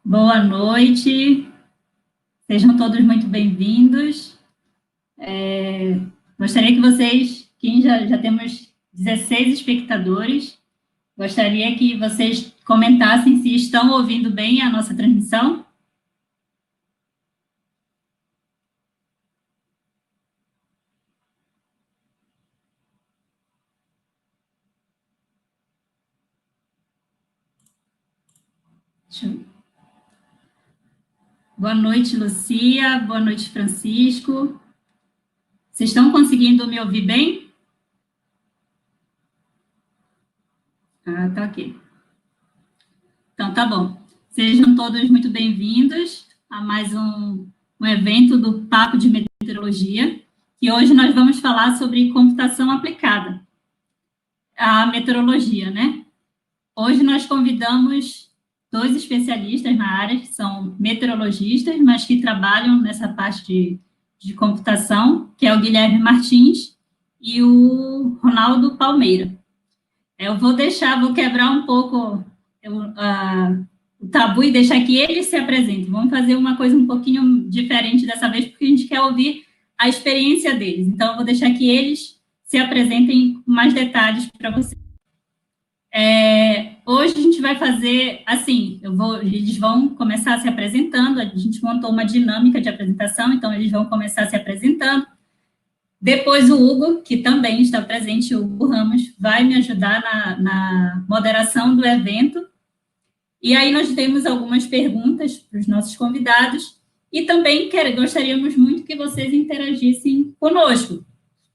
Boa noite, sejam todos muito bem-vindos. Gostaria que vocês, quem já temos 16 espectadores, gostaria que vocês comentassem se estão ouvindo bem a nossa transmissão. Boa noite, Lucia. Boa noite, Francisco. Vocês estão conseguindo me ouvir bem? Ah, tá ok. Então, tá bom. Sejam todos muito bem-vindos a mais um evento do Papo de Meteorologia, e hoje nós vamos falar sobre computação aplicada à meteorologia, né? Hoje nós convidamos dois especialistas na área, que são meteorologistas, mas que trabalham nessa parte de computação, que é o Guilherme Martins e o Ronaldo Palmeira. Eu vou quebrar um pouco o tabu e deixar que eles se apresentem. Vamos fazer uma coisa um pouquinho diferente dessa vez, porque a gente quer ouvir a experiência deles. Então, eu vou deixar que eles se apresentem com mais detalhes para vocês. Hoje a gente vai fazer assim, eles vão começar se apresentando, a gente montou uma dinâmica de apresentação, então eles vão começar se apresentando. Depois o Hugo, que também está presente, o Hugo Ramos, vai me ajudar na moderação do evento. E aí nós temos algumas perguntas para os nossos convidados e também gostaríamos muito que vocês interagissem conosco.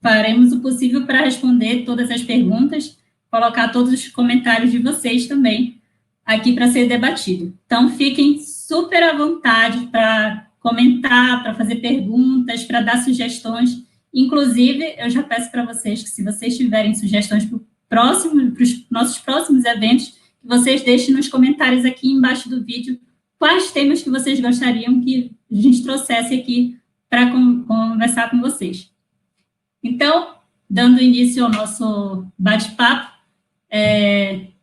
Faremos o possível para responder todas as perguntas, colocar todos os comentários de vocês também aqui para ser debatido. Então, fiquem super à vontade para comentar, para fazer perguntas, para dar sugestões. Inclusive, eu já peço para vocês que, se vocês tiverem sugestões para os nossos próximos eventos, que vocês deixem nos comentários aqui embaixo do vídeo quais temas que vocês gostariam que a gente trouxesse aqui para conversar com vocês. Então, dando início ao nosso bate-papo,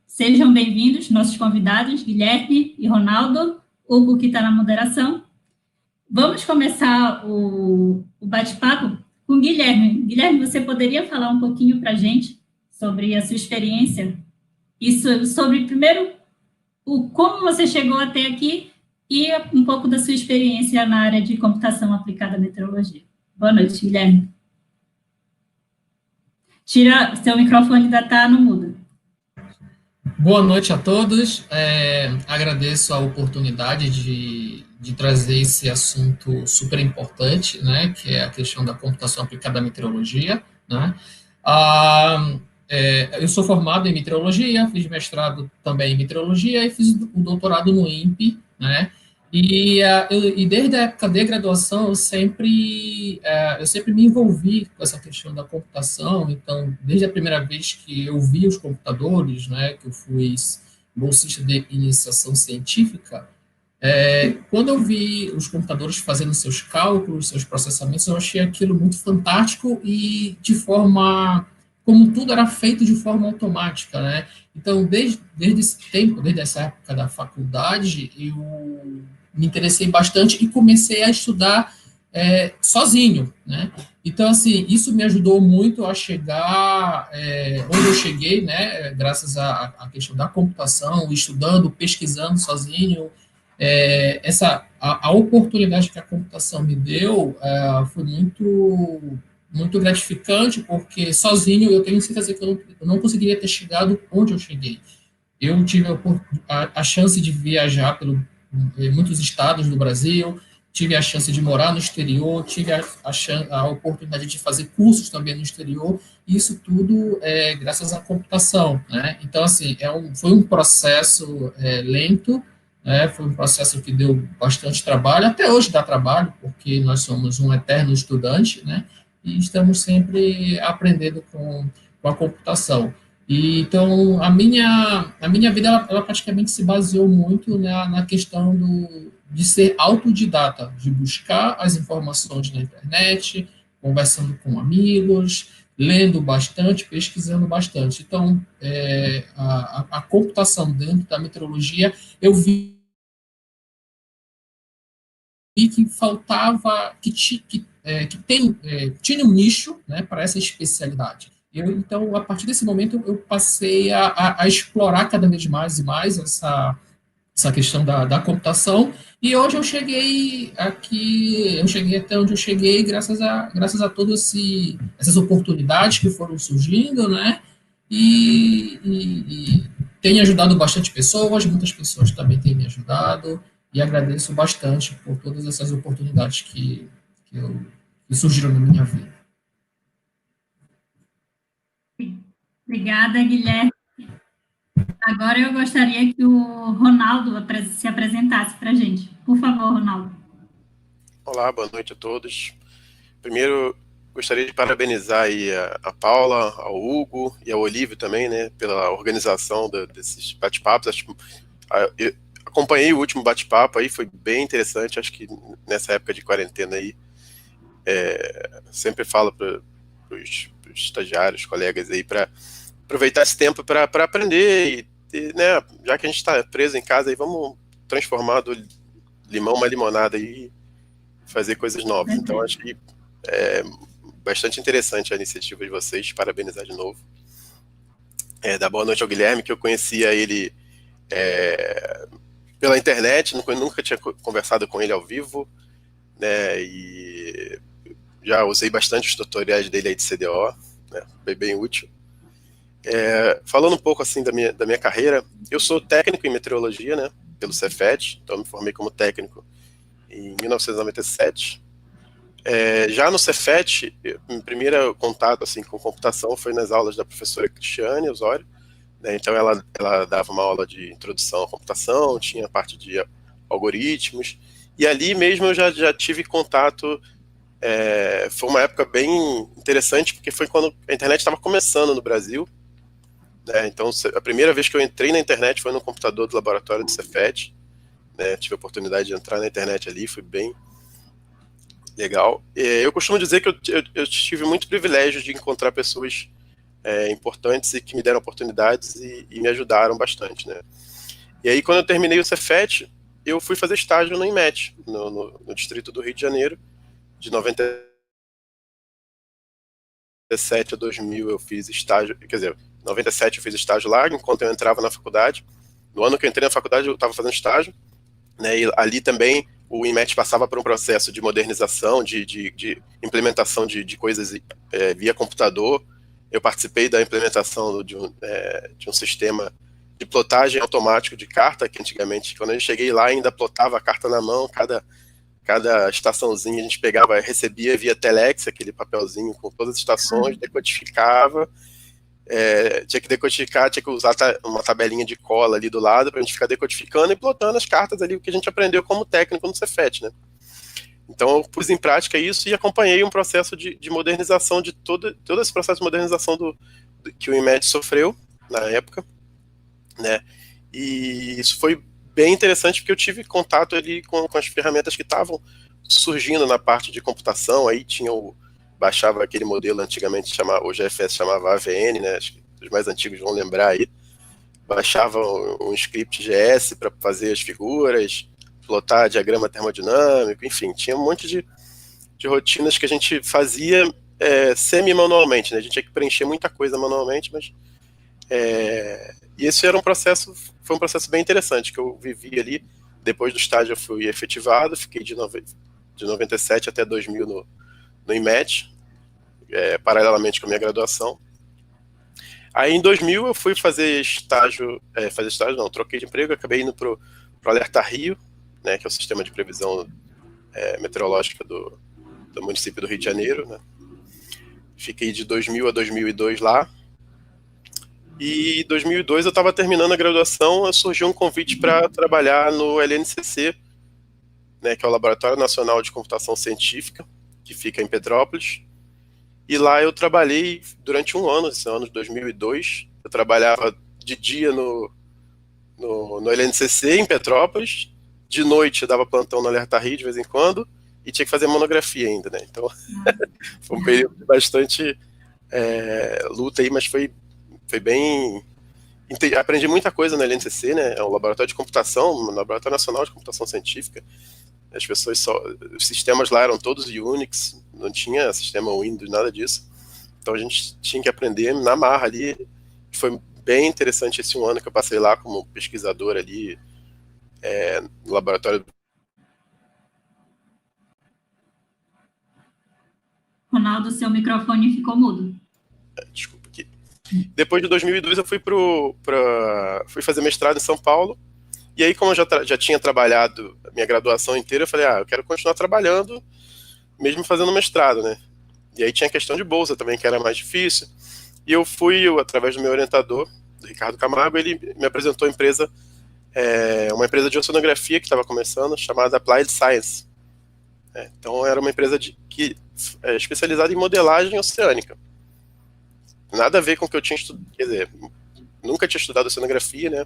sejam bem-vindos, nossos convidados, Guilherme e Ronaldo, Hugo, que está na moderação. Vamos começar o bate-papo com o Guilherme. Guilherme, você poderia falar um pouquinho para a gente sobre a sua experiência? Isso, sobre, primeiro, como você chegou até aqui e um pouco da sua experiência na área de computação aplicada à meteorologia. Boa noite, Guilherme. Tira, seu microfone ainda está no mudo. Boa noite a todos. Agradeço a oportunidade de trazer esse assunto super importante, né, que é a questão da computação aplicada à meteorologia, né. Eu sou formado em meteorologia, fiz mestrado também em meteorologia e fiz o doutorado no INPE, né, e desde a época de graduação eu sempre me envolvi com essa questão da computação. Então, desde a primeira vez que eu vi os computadores, né, que eu fui bolsista de iniciação científica, quando eu vi os computadores fazendo seus cálculos, seus processamentos, eu achei aquilo muito fantástico e como tudo era feito de forma automática, né? Então, desde esse tempo, desde essa época da faculdade, eu me interessei bastante e comecei a estudar sozinho, né? Então, assim, isso me ajudou muito a chegar onde eu cheguei, né? Graças à questão da computação, estudando, pesquisando sozinho. A oportunidade que a computação me deu foi muito gratificante, porque sozinho eu tenho certeza que eu não conseguiria ter chegado onde eu cheguei. Eu tive a chance de viajar muitos estados do Brasil, tive a chance de morar no exterior, tive a oportunidade de fazer cursos também no exterior, e isso tudo é graças à computação, né? Então, assim, foi um processo lento, né? Foi um processo que deu bastante trabalho, até hoje dá trabalho, porque nós somos um eterno estudante, né? E estamos sempre aprendendo com a computação. Então, a minha vida, ela praticamente se baseou muito na questão de ser autodidata, de buscar as informações na internet, conversando com amigos, lendo bastante, pesquisando bastante. Então, a computação dentro da meteorologia, eu vi e que faltava, tinha um nicho, né, para essa especialidade. Então, a partir desse momento, eu passei a explorar cada vez mais e mais essa questão da computação, e hoje eu cheguei até onde eu cheguei graças a todas essas oportunidades que foram surgindo, né, e tem ajudado bastante pessoas, muitas pessoas também têm me ajudado, e agradeço bastante por todas essas oportunidades que surgiram na minha vida. Obrigada, Guilherme. Agora eu gostaria que o Ronaldo se apresentasse para a gente. Por favor, Ronaldo. Olá, boa noite a todos. Primeiro, gostaria de parabenizar aí a Paula, ao Hugo e ao Olívio também, né, pela organização desses bate-papos. Eu acompanhei o último bate-papo aí, foi bem interessante. Acho que nessa época de quarentena aí, sempre falo para os estagiários, colegas aí, para aproveitar esse tempo para aprender e, né, já que a gente está preso em casa, aí vamos transformar do limão uma limonada e fazer coisas novas. Então, acho que é bastante interessante a iniciativa de vocês, parabenizar de novo. Dar boa noite ao Guilherme, que eu conhecia ele pela internet, nunca tinha conversado com ele ao vivo, né, e já usei bastante os tutoriais dele aí de CDO, né, foi bem útil. Falando um pouco assim da minha carreira, eu sou técnico em meteorologia, né, pelo Cefet, então me formei como técnico em 1997. Já no Cefet, meu primeiro contato assim, com computação foi nas aulas da professora Cristiane Osório, né, então ela dava uma aula de introdução à computação, tinha a parte de algoritmos, e ali mesmo eu já tive contato. Foi uma época bem interessante, porque foi quando a internet estava começando no Brasil, né, então a primeira vez que eu entrei na internet foi no computador do laboratório do Cefet, né, tive a oportunidade de entrar na internet ali, foi bem legal. Eu costumo dizer que eu tive muito privilégio de encontrar pessoas importantes e que me deram oportunidades e me ajudaram bastante, né. E aí, quando eu terminei o Cefet, eu fui fazer estágio no IMET, no distrito do Rio de Janeiro, de 97 a 2000 eu fiz estágio, quer dizer, 97 eu fiz estágio lá, enquanto eu entrava na faculdade. No ano que eu entrei na faculdade, eu estava fazendo estágio, né, e ali também o IMET passava por um processo de modernização, de implementação de coisas via computador. Eu participei da implementação de um sistema de plotagem automático de carta, que antigamente, quando eu cheguei lá, ainda plotava a carta na mão, cada estaçãozinha a gente pegava, recebia via Telex, aquele papelzinho com todas as estações, decodificava, tinha que decodificar, tinha que usar uma tabelinha de cola ali do lado para a gente ficar decodificando e plotando as cartas ali, o que a gente aprendeu como técnico no Cefet, né? Então eu pus em prática isso e acompanhei um processo de modernização de todo esse processo de modernização que o IMET sofreu na época, né? E isso foi bem interessante porque eu tive contato ali com as ferramentas que estavam surgindo na parte de computação. Aí baixava aquele modelo antigamente, o GFS chamava AVN, né? Acho que os mais antigos vão lembrar aí. Baixava um script GS para fazer as figuras, plotar diagrama termodinâmico, enfim, tinha um monte de rotinas que a gente fazia semi-manualmente, né? A gente tinha que preencher muita coisa manualmente, mas e esse foi um processo bem interessante que eu vivi ali. Depois do estágio eu fui efetivado, fiquei de 97 até 2000 no IMET, paralelamente com a minha graduação. Aí em 2000 eu fui fazer estágio, troquei de emprego, acabei indo pro Alerta Rio, né, que é o sistema de previsão meteorológica do município do Rio de Janeiro, né. Fiquei de 2000 a 2002 lá. E em 2002 eu estava terminando a graduação, surgiu um convite para trabalhar no LNCC, né, que é o Laboratório Nacional de Computação Científica, que fica em Petrópolis. E lá eu trabalhei durante um ano, esse ano de 2002. Eu trabalhava de dia no LNCC em Petrópolis, de noite eu dava plantão no Alerta Rio de vez em quando, e tinha que fazer monografia ainda, né? Então, foi um período de bastante luta aí, mas foi bem... Aprendi muita coisa no LNCC, né? É um laboratório de computação, um laboratório nacional de computação científica. As pessoas os sistemas lá eram todos Unix, não tinha sistema Windows, nada disso. Então a gente tinha que aprender na marra ali. Foi bem interessante esse 1 ano que eu passei lá como pesquisador ali no laboratório. Ronaldo, seu microfone ficou mudo. Desculpa aqui. Depois de 2002 eu fui fazer mestrado em São Paulo. E aí, como eu já tinha trabalhado a minha graduação inteira, eu falei, eu quero continuar trabalhando, mesmo fazendo mestrado, né? E aí tinha a questão de bolsa também, que era mais difícil. E eu fui, através do meu orientador, do Ricardo Camargo, ele me apresentou uma empresa de oceanografia que estava começando, chamada Applied Science. Então, era uma empresa especializada em modelagem oceânica. Nada a ver com o que eu tinha estudado, quer dizer, nunca tinha estudado oceanografia, né?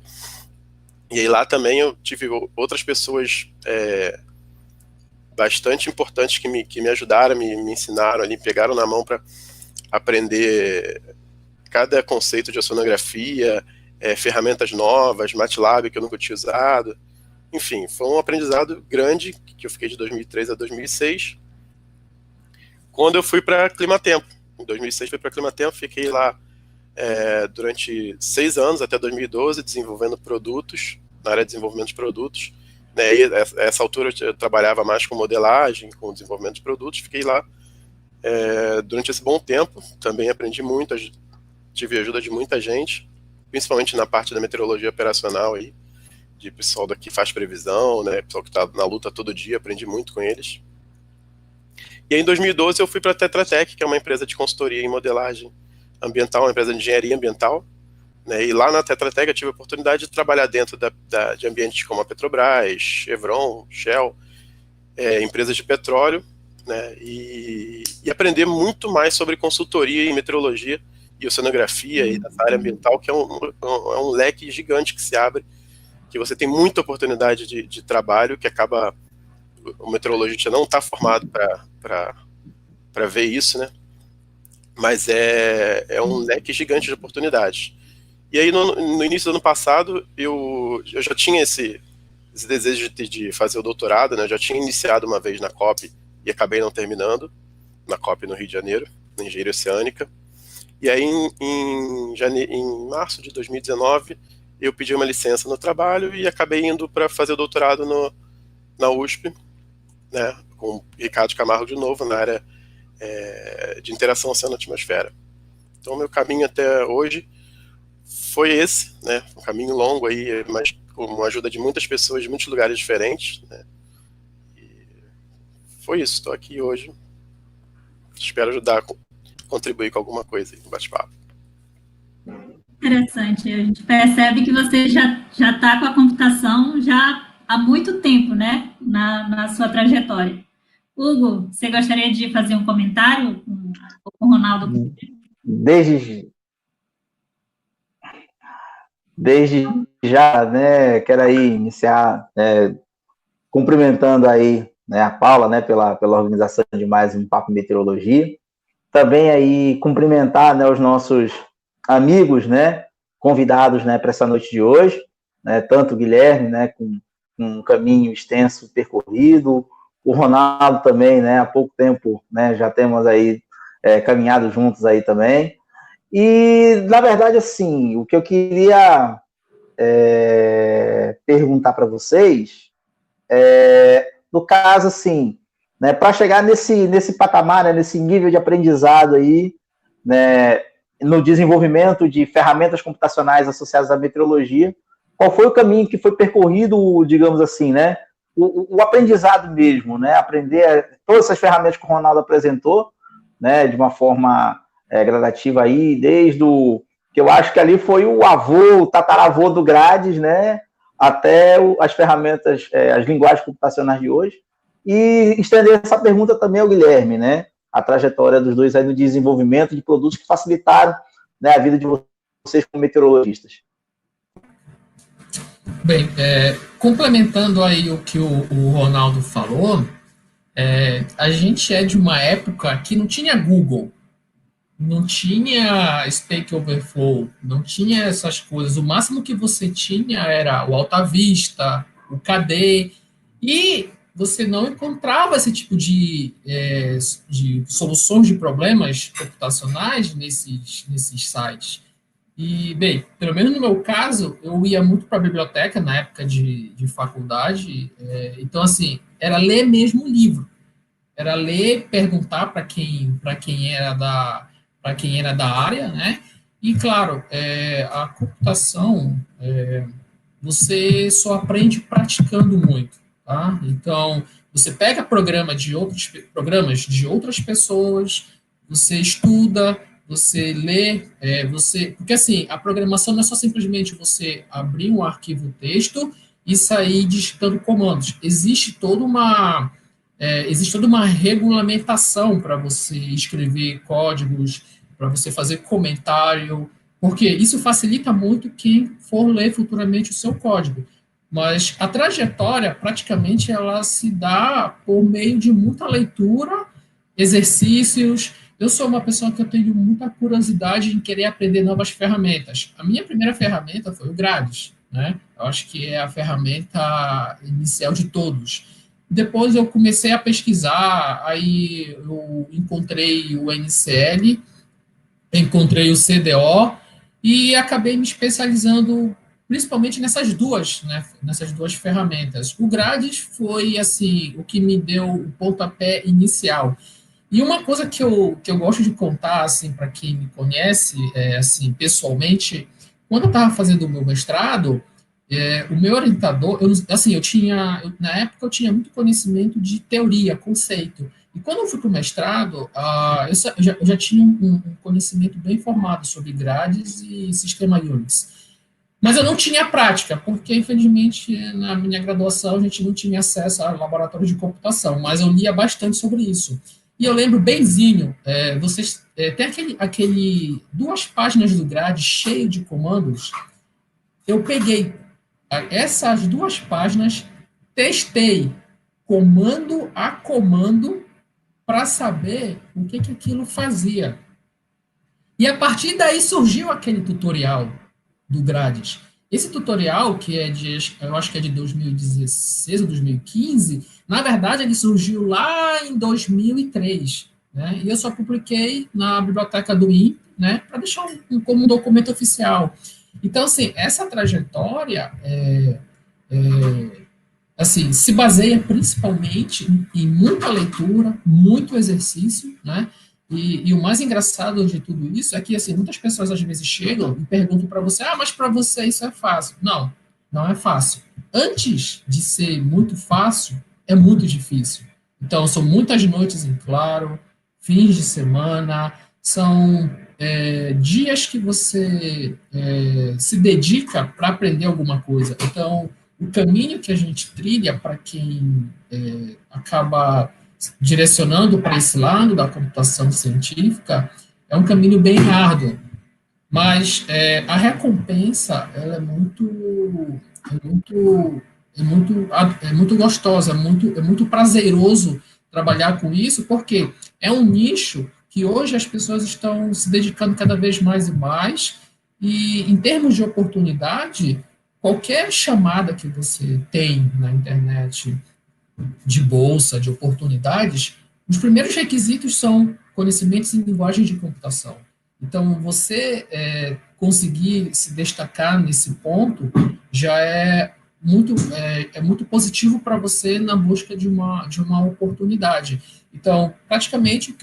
E aí lá também eu tive outras pessoas bastante importantes que me ajudaram, me ensinaram ali, me pegaram na mão para aprender cada conceito de oceanografia, ferramentas novas, MATLAB que eu nunca tinha usado. Enfim, foi um aprendizado grande que eu fiquei de 2003 a 2006, quando eu fui para Climatempo. Em 2006 fui para Climatempo, fiquei lá durante 6 anos, até 2012, desenvolvendo produtos, na área de desenvolvimento de produtos. Né, e essa altura eu trabalhava mais com modelagem, com desenvolvimento de produtos, fiquei lá durante esse bom tempo, também aprendi muito, tive ajuda de muita gente, principalmente na parte da meteorologia operacional, aí, de pessoal daqui faz previsão, né, pessoal que está na luta todo dia, aprendi muito com eles. E aí em 2012 eu fui para a Tetra Tech, que é uma empresa de consultoria em modelagem ambiental, uma empresa de engenharia ambiental, né, e lá na Tetra Tech eu tive a oportunidade de trabalhar dentro de ambientes como a Petrobras, Chevron, Shell, empresas de petróleo, né, e aprender muito mais sobre consultoria em meteorologia e oceanografia e dessa área ambiental, que é um leque gigante que se abre, que você tem muita oportunidade de trabalho, que acaba o meteorologista não está formado para ver isso, né? Mas é um leque gigante de oportunidades. E aí, no início do ano passado, eu já tinha esse desejo de fazer o doutorado, né? Eu já tinha iniciado uma vez na COP e acabei não terminando, na COP no Rio de Janeiro, na Engenharia Oceânica. E aí, em março de 2019, eu pedi uma licença no trabalho e acabei indo para fazer o doutorado na USP, né, com o Ricardo Camargo de novo, na área de interação oceano-atmosfera. Então, meu caminho até hoje foi esse, né, um caminho longo aí, mas com a ajuda de muitas pessoas de muitos lugares diferentes, né, e foi isso, estou aqui hoje, espero ajudar, contribuir com alguma coisa aí no bate-papo. Interessante, a gente percebe que você já está com a computação já há muito tempo, né, na sua trajetória. Hugo, você gostaria de fazer um comentário com o Ronaldo? Desde já, né, quero aí iniciar cumprimentando aí, né, a Paula, né, pela organização de mais um Papo Meteorologia. Também aí cumprimentar, né, os nossos amigos, né, convidados, né, para essa noite de hoje, né, tanto o Guilherme, né, com um caminho extenso percorrido, o Ronaldo também, né, há pouco tempo, né, já temos aí caminhado juntos aí também. E, na verdade, assim, o que eu queria perguntar para vocês no caso, assim, né, para chegar nesse patamar, né, nesse nível de aprendizado aí, né, no desenvolvimento de ferramentas computacionais associadas à meteorologia, qual foi o caminho que foi percorrido, digamos assim, né, o aprendizado mesmo, né, aprender todas essas ferramentas que o Ronaldo apresentou, né, de uma forma gradativa aí, desde o que eu acho que ali foi o tataravô do Grades, né, até as ferramentas, as linguagens computacionais de hoje, e estender essa pergunta também ao Guilherme, né, a trajetória dos dois aí no desenvolvimento de produtos que facilitaram, né, a vida de vocês como meteorologistas. Bem, complementando aí o que o Ronaldo falou, a gente é de uma época que não tinha Google, não tinha Stack Overflow, não tinha essas coisas. O máximo que você tinha era o Alta Vista, o KD, e você não encontrava esse tipo de soluções de problemas computacionais nesses sites. E, bem, pelo menos no meu caso, eu ia muito para a biblioteca na época de faculdade, então, assim, era ler mesmo o livro. Era ler, perguntar para quem era da área, né? E, claro, a computação, você só aprende praticando muito, tá? Então, você pega programas de outras pessoas, você estuda, você lê, porque assim, a programação não é só simplesmente você abrir um arquivo texto e sair digitando comandos. Existe toda uma regulamentação para você escrever códigos, para você fazer comentário, porque isso facilita muito quem for ler futuramente o seu código. Mas a trajetória, praticamente, ela se dá por meio de muita leitura, exercícios. Eu sou uma pessoa que eu tenho muita curiosidade em querer aprender novas ferramentas. A minha primeira ferramenta foi o Grades, né? Eu acho que é a ferramenta inicial de todos. Depois eu comecei a pesquisar, aí eu encontrei o NCL, encontrei o CDO e acabei me especializando principalmente nessas duas, né, nessas duas ferramentas. O Grades foi assim o que me deu o pontapé inicial. E uma coisa que eu gosto de contar assim para quem me conhece assim pessoalmente, quando eu estava fazendo o meu mestrado, o meu orientador, na época eu tinha muito conhecimento de teoria, conceito. E quando eu fui para o mestrado, eu já tinha um conhecimento bem formado sobre grades e sistema Unix. Mas eu não tinha prática, porque, infelizmente, na minha graduação, a gente não tinha acesso a laboratório de computação, mas eu lia bastante sobre isso. E eu lembro benzinho, tem duas páginas do Grades cheio de comandos. Eu peguei essas duas páginas, testei comando a comando para saber o que aquilo fazia. E a partir daí surgiu aquele tutorial do Grades. Esse tutorial, que eu acho que é de 2016 ou 2015, na verdade ele surgiu lá em 2003, né? E eu só publiquei na biblioteca do INPE, né, para deixar como um documento oficial. Então, assim, essa trajetória assim, se baseia principalmente em muita leitura, muito exercício, né? E o mais engraçado de tudo isso é que, assim, muitas pessoas às vezes chegam e perguntam para você, mas para você isso é fácil. Não, não é fácil. Antes de ser muito fácil, é muito difícil. Então, são muitas noites em claro, fins de semana, são dias que você se dedica para aprender alguma coisa. Então, o caminho que a gente trilha para quem acaba direcionando para esse lado da computação científica é um caminho bem árduo, mas a recompensa ela é muito gostosa, é muito prazeroso trabalhar com isso, porque é um nicho que hoje as pessoas estão se dedicando cada vez mais e mais, e em termos de oportunidade, qualquer chamada que você tem na internet de bolsa, de oportunidades, os primeiros requisitos são conhecimentos em linguagem de computação. Então, você conseguir se destacar nesse ponto já é muito positivo para você na busca de uma oportunidade. Então, praticamente,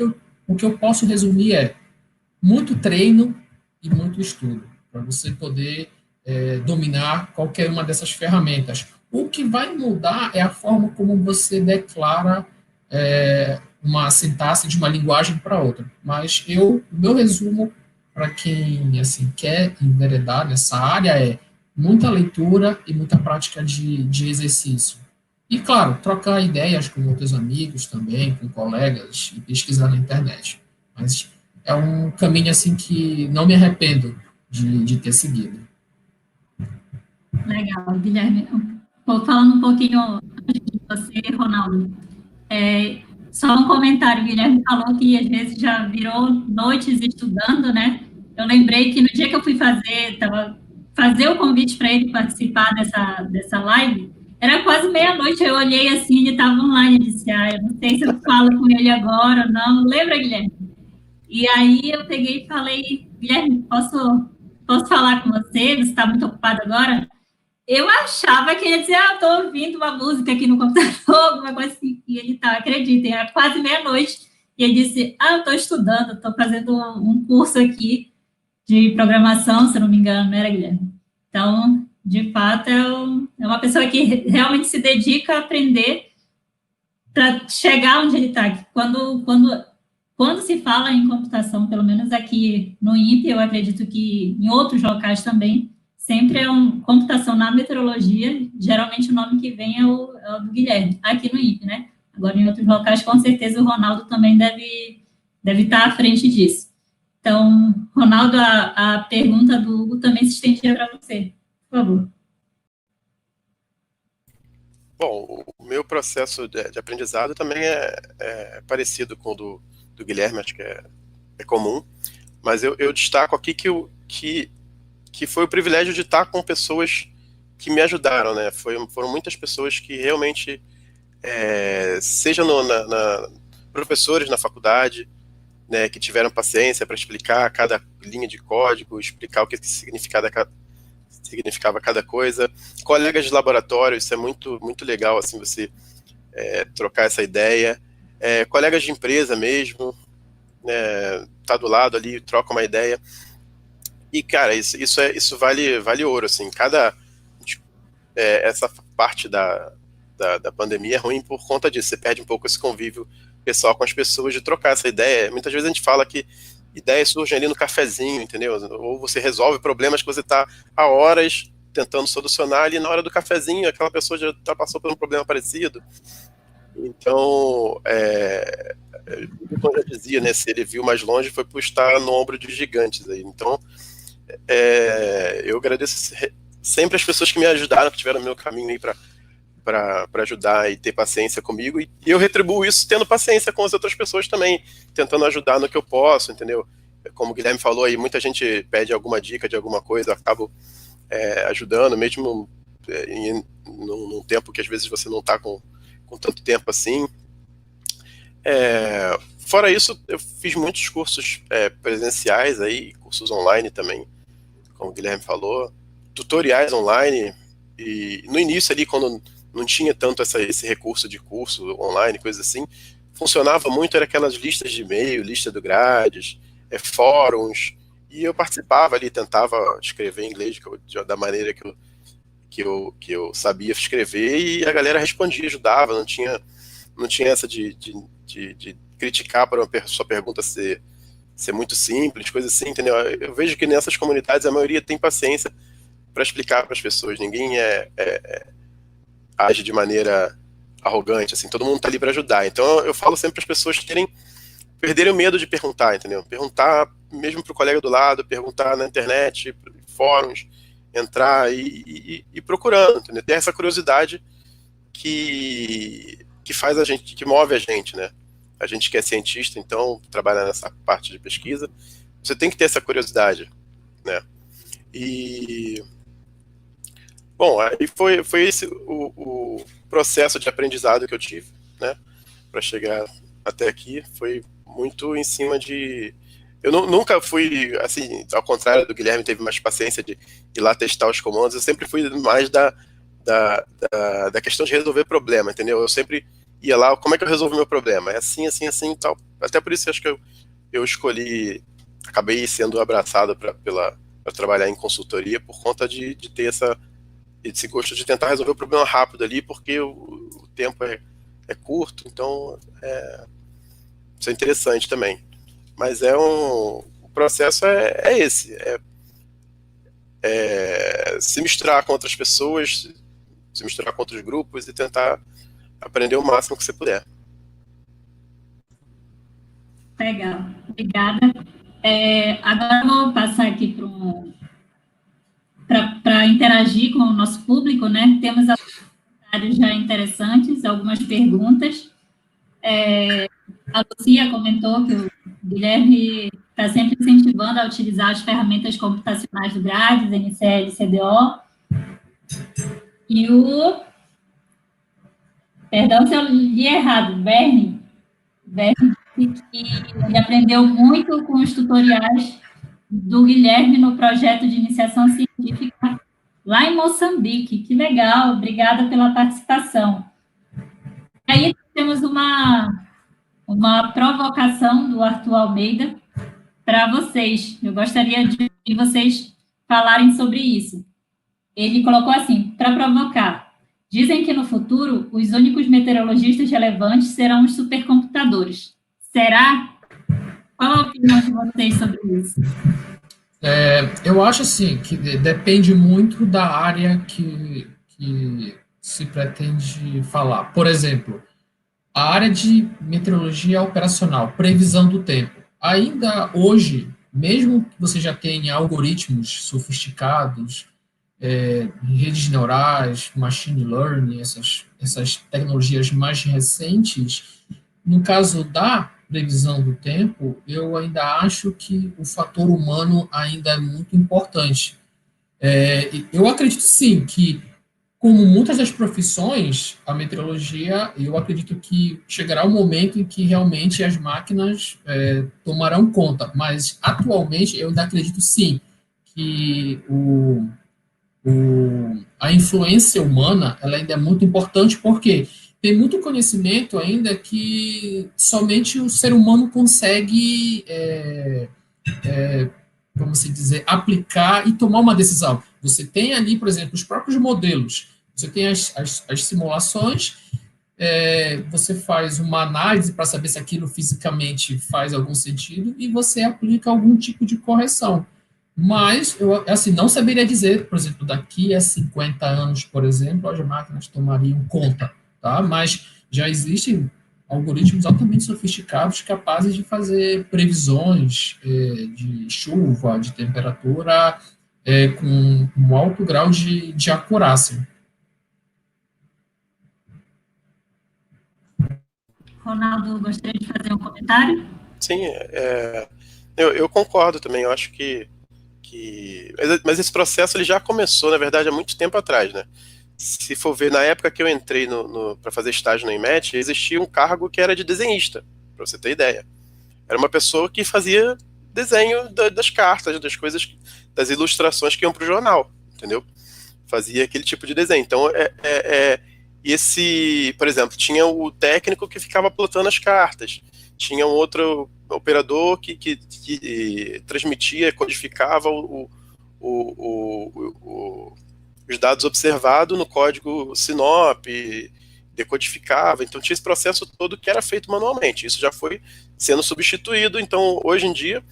o que eu posso resumir é muito treino e muito estudo, para você poder dominar qualquer uma dessas ferramentas. O que vai mudar é a forma como você declara uma sintaxe de uma linguagem para outra. Mas o meu resumo para quem assim, quer enveredar nessa área é muita leitura e muita prática de exercício. E, claro, trocar ideias com outros amigos também, com colegas, e pesquisar na internet. Mas é um caminho assim que não me arrependo de ter seguido. Legal, Guilherme. Falando um pouquinho de você, Ronaldo, só um comentário, Guilherme falou que às vezes já virou noites estudando, né? Eu lembrei que no dia que eu fui fazer o convite para ele participar dessa live, Era quase meia-noite, eu olhei assim, ele estava online, eu disse, eu não sei se eu falo com ele agora ou não. Lembra, Guilherme? E aí eu peguei e falei, Guilherme, posso falar com você? Você está muito ocupado agora? Eu achava que ele ia dizer, eu estou ouvindo uma música aqui no computador, alguma coisa assim. E ele tá, acreditem, era quase meia-noite. E ele disse, eu estou estudando, estou fazendo um curso aqui de programação, se eu não me engano, não era, Guilherme? Então, de fato, é uma pessoa que realmente se dedica a aprender para chegar onde ele está. Quando se fala em computação, pelo menos aqui no INPE, eu acredito que em outros locais também, sempre é computação na meteorologia, geralmente o nome que vem é o do Guilherme, aqui no INPE, né? Agora, em outros locais, com certeza, o Ronaldo também deve estar à frente disso. Então, Ronaldo, a pergunta do Hugo também se estendia para você, por favor. Bom, o meu processo de aprendizado também é parecido com o do Guilherme, acho que é comum, mas eu destaco aqui que foi o privilégio de estar com pessoas que me ajudaram, né? Foram muitas pessoas que realmente, seja professores na faculdade, né, que tiveram paciência para explicar cada linha de código, explicar o que significava cada coisa, colegas de laboratório, isso é muito, muito legal, assim, você trocar essa ideia, colegas de empresa mesmo, tá do lado ali, troca uma ideia, e, cara, isso vale ouro, assim, essa parte da pandemia é ruim por conta disso, você perde um pouco esse convívio pessoal com as pessoas, de trocar essa ideia. Muitas vezes a gente fala que ideias surgem ali no cafezinho, entendeu? Ou você resolve problemas que você está há horas tentando solucionar, ali na hora do cafezinho aquela pessoa já passou por um problema parecido. Então, Newton já dizia, né, se ele viu mais longe foi por estar no ombro de gigantes aí. Então, eu agradeço sempre as pessoas que me ajudaram, que tiveram no meu caminho aí para ajudar e ter paciência comigo, e eu retribuo isso tendo paciência com as outras pessoas também, tentando ajudar no que eu posso, entendeu? Como o Guilherme falou aí, muita gente pede alguma dica de alguma coisa, eu acabo ajudando, mesmo num tempo que às vezes você não está com tanto tempo assim. Fora isso, eu fiz muitos cursos presenciais aí, cursos online também, como o Guilherme falou, tutoriais online, e no início ali, quando não tinha tanto esse recurso de curso online, coisa assim, funcionava muito, era aquelas listas de e-mail, lista do Grades, fóruns, e eu participava ali, tentava escrever em inglês da maneira que eu sabia escrever, e a galera respondia, ajudava, não tinha essa de criticar para sua pergunta ser muito simples, coisa assim, entendeu? Eu vejo que nessas comunidades a maioria tem paciência para explicar para as pessoas, ninguém age de maneira arrogante, assim, todo mundo está ali para ajudar. Então eu falo sempre para as pessoas perderem o medo de perguntar, entendeu? Perguntar mesmo para o colega do lado, perguntar na internet, fóruns, entrar e procurando, entendeu? Ter essa curiosidade que faz a gente, que move a gente, né? A gente que é cientista, então, trabalha nessa parte de pesquisa, você tem que ter essa curiosidade, né? E bom, aí foi esse o processo de aprendizado que eu tive, né, para chegar até aqui, foi muito em cima de... Eu nunca fui, assim, ao contrário do Guilherme, teve mais paciência de ir lá testar os comandos, eu sempre fui mais da questão de resolver problema, entendeu? Eu sempre ia lá, como é que eu resolvo meu problema? É assim, assim, assim e tal. Até por isso acho que eu escolhi, acabei sendo abraçado para trabalhar em consultoria, por conta de ter esse gosto de tentar resolver o problema rápido ali, porque o tempo é curto, então isso é interessante também. Mas o processo é esse, se misturar com outras pessoas, se misturar com outros grupos e tentar aprender o máximo que você puder. Legal, obrigada. Agora eu vou passar aqui para interagir com o nosso público, né? Temos alguns comentários já interessantes, algumas perguntas. A Lucia comentou que o Guilherme está sempre incentivando a utilizar as ferramentas computacionais do Grades, NCL, CDO. E o Perdão se eu li errado, Verne disse que ele aprendeu muito com os tutoriais do Guilherme no projeto de iniciação científica lá em Moçambique. Que legal, obrigada pela participação. E aí temos uma provocação do Arthur Almeida para vocês. Eu gostaria de vocês falarem sobre isso. Ele colocou assim, para provocar. Dizem que no futuro os únicos meteorologistas relevantes serão os supercomputadores. Será? Qual a opinião de vocês sobre isso? Eu acho assim que depende muito da área que se pretende falar. Por exemplo, a área de meteorologia operacional, previsão do tempo. Ainda hoje, mesmo que você já tenha algoritmos sofisticados, redes neurais, machine learning, essas tecnologias mais recentes, no caso da previsão do tempo, eu ainda acho que o fator humano ainda é muito importante. Eu acredito sim que, como muitas das profissões, a meteorologia, eu acredito que chegará um momento em que realmente as máquinas tomarão conta, mas atualmente eu ainda acredito sim que a influência humana ela ainda é muito importante, porque tem muito conhecimento ainda que somente o ser humano consegue, vamos dizer, aplicar e tomar uma decisão. Você tem ali, por exemplo, os próprios modelos, você tem as simulações, você faz uma análise para saber se aquilo fisicamente faz algum sentido e você aplica algum tipo de correção. Mas, eu assim, não saberia dizer, por exemplo, daqui a 50 anos, por exemplo, as máquinas tomariam conta, tá? Mas já existem algoritmos altamente sofisticados capazes de fazer previsões de chuva, de temperatura, com um alto grau de acurácia. Ronaldo, gostaria de fazer um comentário? Sim, eu concordo também. Eu acho que mas esse processo ele já começou, na verdade, há muito tempo atrás, né? Se for ver, na época que eu entrei para fazer estágio no IMET, existia um cargo que era de desenhista, para você ter ideia. Era uma pessoa que fazia desenho das cartas, das coisas, das ilustrações que iam para o jornal, entendeu? Fazia aquele tipo de desenho. Então, por exemplo, tinha o técnico que ficava plotando as cartas, tinha um outro operador que transmitia, codificava os dados observados no código SINOP, decodificava. Então tinha esse processo todo que era feito manualmente. Isso já foi sendo substituído. Então, hoje em dia,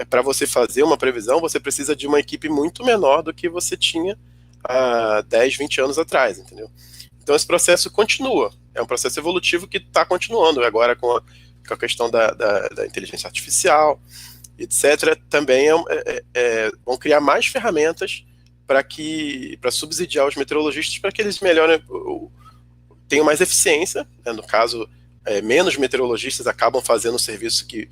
para você fazer uma previsão, você precisa de uma equipe muito menor do que você tinha há 10, 20 anos atrás, entendeu? Então esse processo continua. É um processo evolutivo que está continuando agora com a questão da inteligência artificial, etc., também vão criar mais ferramentas para subsidiar os meteorologistas para que eles melhorem, tenham mais eficiência, né? No caso, menos meteorologistas acabam fazendo o serviço que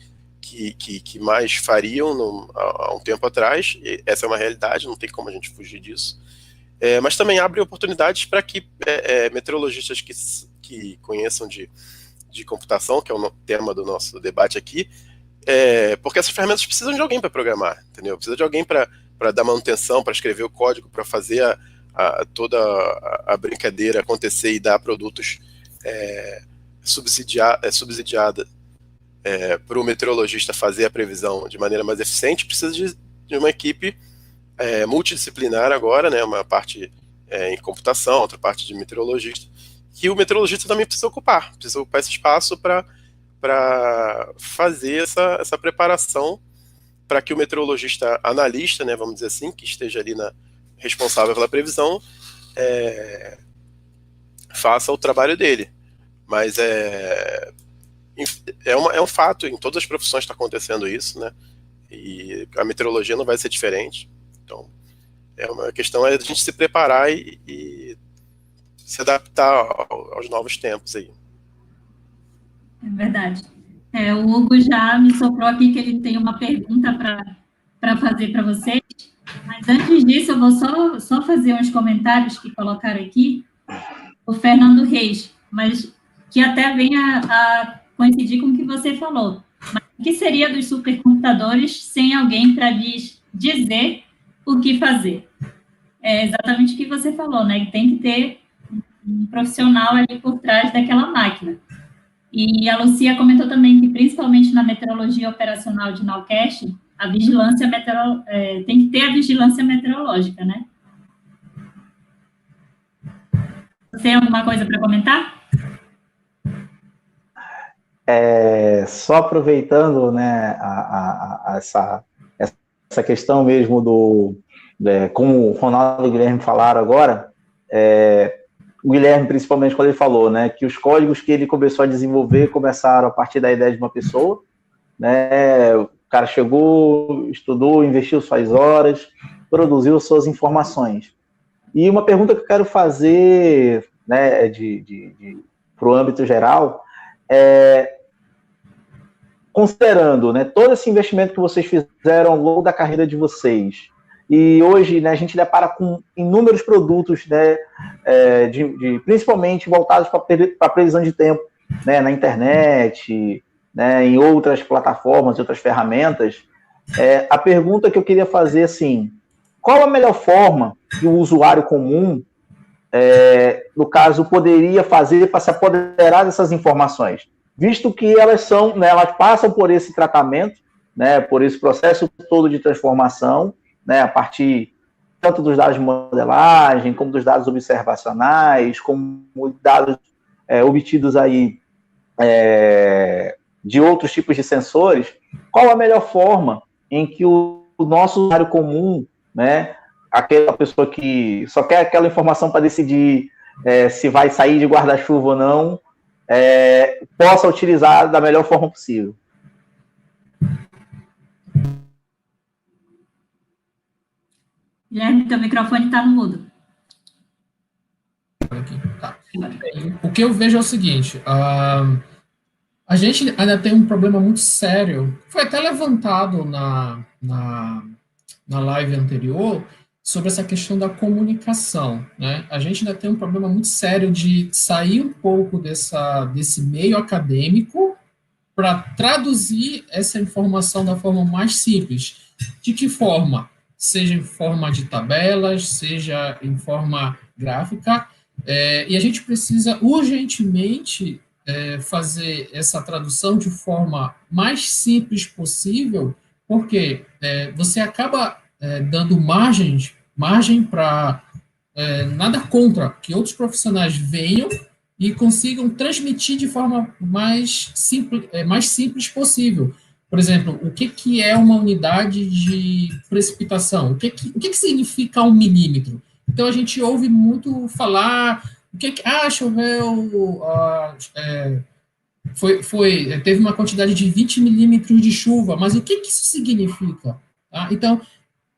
mais fariam há um tempo atrás. Essa é uma realidade, não tem como a gente fugir disso. Mas também abre oportunidades para que meteorologistas que conheçam de computação, que é o tema do nosso debate aqui, porque essas ferramentas precisam de alguém para programar, entendeu? Precisa de alguém para dar manutenção, para escrever o código, para fazer toda a brincadeira acontecer e dar produtos subsidiada para o meteorologista fazer a previsão de maneira mais eficiente. Precisa de uma equipe multidisciplinar agora, né? Uma parte em computação, outra parte de meteorologista, que o meteorologista também precisa ocupar esse espaço para fazer essa preparação para que o meteorologista analista, né, vamos dizer assim, que esteja ali responsável pela previsão, faça o trabalho dele. Mas é um fato, em todas as profissões está acontecendo isso, né? E a meteorologia não vai ser diferente. Então, uma questão é a gente se preparar e se adaptar aos novos tempos aí. É verdade. O Hugo já me soprou aqui que ele tem uma pergunta para fazer para vocês, mas antes disso eu vou só fazer uns comentários que colocaram aqui. O Fernando Reis. mas que até venha a coincidir com o que você falou. Mas o que seria dos supercomputadores sem alguém para dizer o que fazer? É exatamente o que você falou, né? Que tem que ter um profissional ali por trás daquela máquina. E a Lucia comentou também que, principalmente na meteorologia operacional de Nowcast, a vigilância tem que ter a vigilância meteorológica, né? Você tem alguma coisa para comentar? Só aproveitando, né, essa questão mesmo como o Ronaldo e o Guilherme falaram agora, o Guilherme, principalmente, quando ele falou, né, que os códigos que ele começou a desenvolver começaram a partir da ideia de uma pessoa, né, o cara chegou, estudou, investiu suas horas, produziu suas informações. E uma pergunta que eu quero fazer, né, para o âmbito geral, considerando, né, todo esse investimento que vocês fizeram ao longo da carreira de vocês, e hoje, né, a gente depara com inúmeros produtos, né, principalmente voltados para previsão de tempo, né, na internet, né, em outras plataformas, outras ferramentas. A pergunta que eu queria fazer, assim, qual a melhor forma que o usuário comum, no caso, poderia fazer para se apoderar dessas informações? Visto que elas são, né, elas passam por esse tratamento, né, por esse processo todo de transformação, né, a partir tanto dos dados de modelagem, como dos dados observacionais, como dados obtidos aí de outros tipos de sensores. Qual a melhor forma em que o nosso usuário comum, né, aquela pessoa que só quer aquela informação para decidir se vai sair de guarda-chuva ou não, possa utilizar da melhor forma possível? Guilherme, teu microfone está no mudo. Tá. O que eu vejo é o seguinte, a gente ainda tem um problema muito sério, foi até levantado na live anterior, sobre essa questão da comunicação, né? A gente ainda tem um problema muito sério de sair um pouco desse meio acadêmico para traduzir essa informação da forma mais simples. De que forma? Seja em forma de tabelas, seja em forma gráfica, e a gente precisa urgentemente fazer essa tradução de forma mais simples possível, porque você acaba dando margem para nada contra que outros profissionais venham e consigam transmitir de forma mais simples possível. Por exemplo, o que é uma unidade de precipitação? O que significa 1 milímetro? Então, a gente ouve muito falar, choveu, teve uma quantidade de 20 milímetros de chuva, mas o que isso significa? Tá? Então,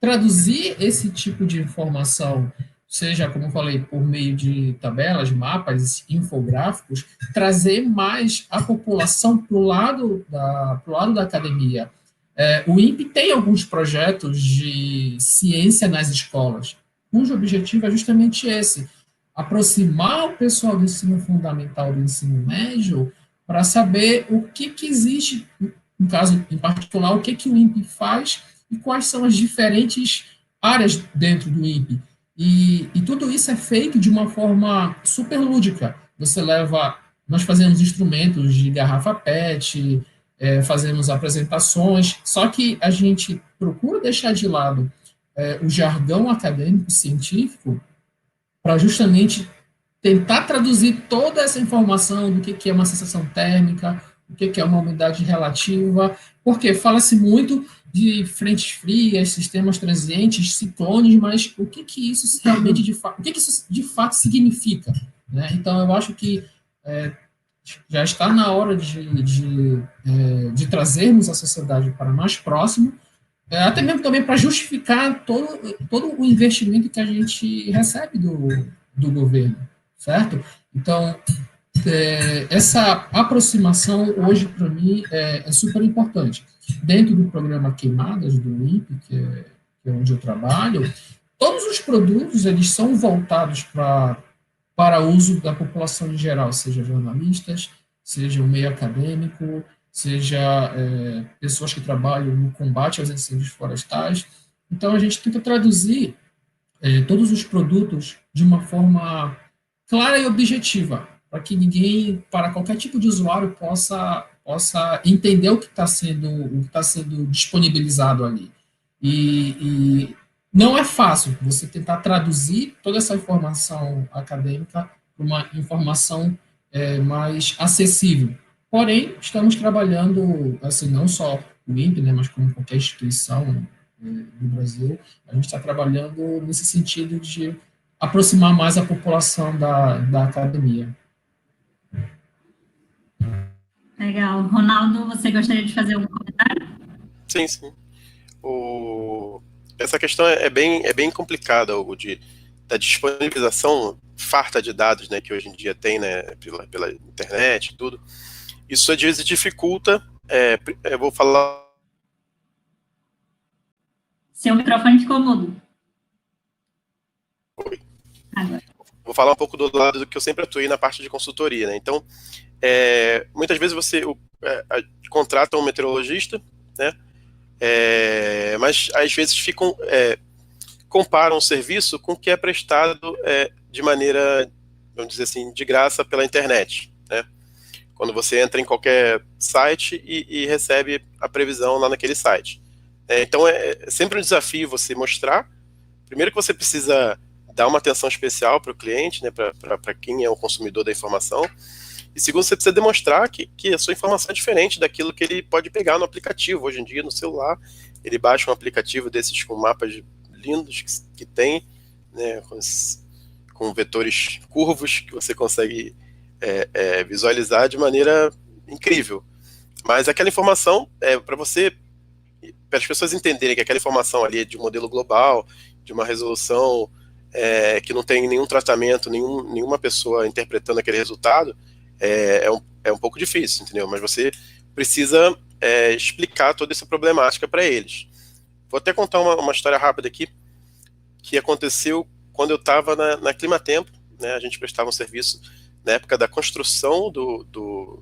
traduzir esse tipo de informação, seja, como eu falei, por meio de tabelas, mapas, infográficos, trazer mais a população para o lado da academia. O INPE tem alguns projetos de ciência nas escolas, cujo objetivo é justamente esse, aproximar o pessoal do ensino fundamental do ensino médio para saber o que existe, no caso em particular, o que o INPE faz e quais são as diferentes áreas dentro do INPE. E tudo isso é feito de uma forma super lúdica. Nós fazemos instrumentos de garrafa PET, fazemos apresentações, só que a gente procura deixar de lado o jargão acadêmico científico para justamente tentar traduzir toda essa informação do que é uma sensação térmica, o que é uma umidade relativa, porque fala-se muito de frentes frias, sistemas transientes, ciclones, mas o que isso realmente o que isso de fato significa, né? Então, eu acho que já está na hora de trazermos a sociedade para mais próximo, até mesmo também para justificar todo o investimento que a gente recebe do governo, certo? Então, essa aproximação hoje, para mim, é super importante. Dentro do programa Queimadas, do INPE, que é onde eu trabalho, todos os produtos, eles são voltados para para uso da população em geral, seja jornalistas, seja o meio acadêmico, seja pessoas que trabalham no combate aos incêndios florestais. Então, a gente tenta traduzir todos os produtos de uma forma clara e objetiva, para que para qualquer tipo de usuário possa entender o que está sendo disponibilizado ali. E não é fácil você tentar traduzir toda essa informação acadêmica para uma informação mais acessível. Porém, estamos trabalhando, assim, não só o INPE, né, mas como qualquer instituição do Brasil, a gente está trabalhando nesse sentido de aproximar mais a população da academia. Legal. Ronaldo, você gostaria de fazer algum comentário? Sim. Essa questão é bem complicada, Hugo, da disponibilização farta de dados, né, que hoje em dia tem, né, pela internet e tudo. Isso às vezes dificulta. Eu vou falar. Seu microfone ficou mudo. Oi. Agora. Vou falar um pouco do lado do que eu sempre atuei na parte de consultoria, né? Então, muitas vezes você contrata um meteorologista, né? Mas às vezes comparam o serviço com o que é prestado de maneira, vamos dizer assim, de graça pela internet, né? Quando você entra em qualquer site e recebe a previsão lá naquele site. Então é sempre um desafio você mostrar, primeiro que você precisa dar uma atenção especial para o cliente, né, para quem é o consumidor da informação, e segundo, você precisa demonstrar que a sua informação é diferente daquilo que ele pode pegar no aplicativo. Hoje em dia, no celular, ele baixa um aplicativo desses com mapas lindos que tem, né, com vetores curvos que você consegue visualizar de maneira incrível. Mas aquela informação, para as pessoas entenderem que aquela informação ali é de um modelo global, de uma resolução que não tem nenhum tratamento, nenhuma pessoa interpretando aquele resultado, é um pouco difícil, entendeu? Mas você precisa explicar toda essa problemática para eles. Vou até contar uma história rápida aqui, que aconteceu quando eu estava na Climatempo, né? A gente prestava um serviço na época da construção do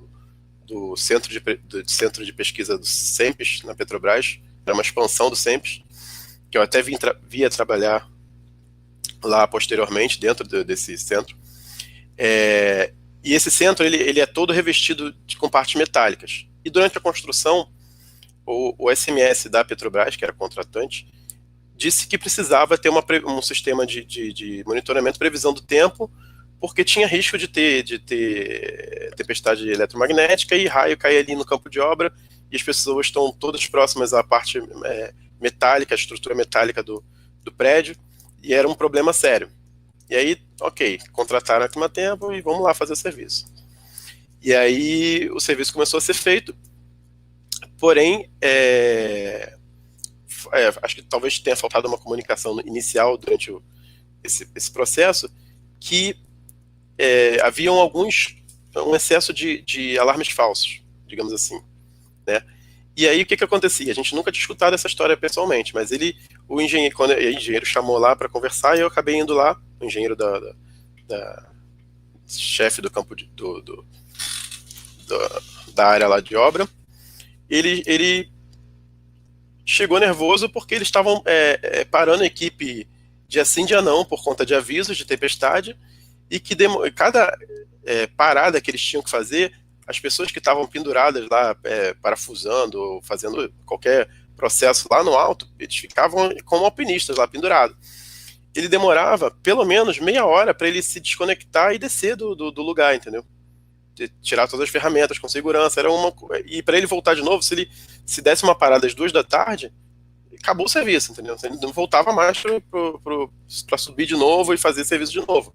centro de pesquisa do SEMPES, na Petrobras. Era uma expansão do SEMPES, que eu até via trabalhar lá posteriormente, dentro desse centro. E esse centro ele é todo revestido com partes metálicas. E durante a construção, o SMS da Petrobras, que era contratante, disse que precisava ter um sistema de monitoramento e previsão do tempo, porque tinha risco de ter tempestade eletromagnética e raio cair ali no campo de obra, e as pessoas estão todas próximas à parte metálica, a estrutura metálica do prédio, e era um problema sério. E aí, ok, contrataram a Climatempo e vamos lá fazer o serviço. E aí o serviço começou a ser feito, porém, acho que talvez tenha faltado uma comunicação inicial durante esse processo, que haviam um excesso de alarmes falsos, digamos assim, né? E aí o que acontecia? A gente nunca tinha escutado essa história pessoalmente, mas quando o engenheiro chamou lá para conversar, e eu acabei indo lá, o engenheiro da chefe do campo da área lá de obra, ele chegou nervoso porque eles estavam parando a equipe dia sim, dia não, por conta de avisos de tempestade, e que cada parada que eles tinham que fazer, as pessoas que estavam penduradas lá, parafusando, ou fazendo qualquer processo lá no alto, eles ficavam como alpinistas lá pendurados. Ele demorava pelo menos meia hora para ele se desconectar e descer do lugar, entendeu? Tirar todas as ferramentas com segurança. E para ele voltar de novo, se desse uma parada às 2 da tarde, acabou o serviço, entendeu? Ele não voltava mais para subir de novo e fazer serviço de novo.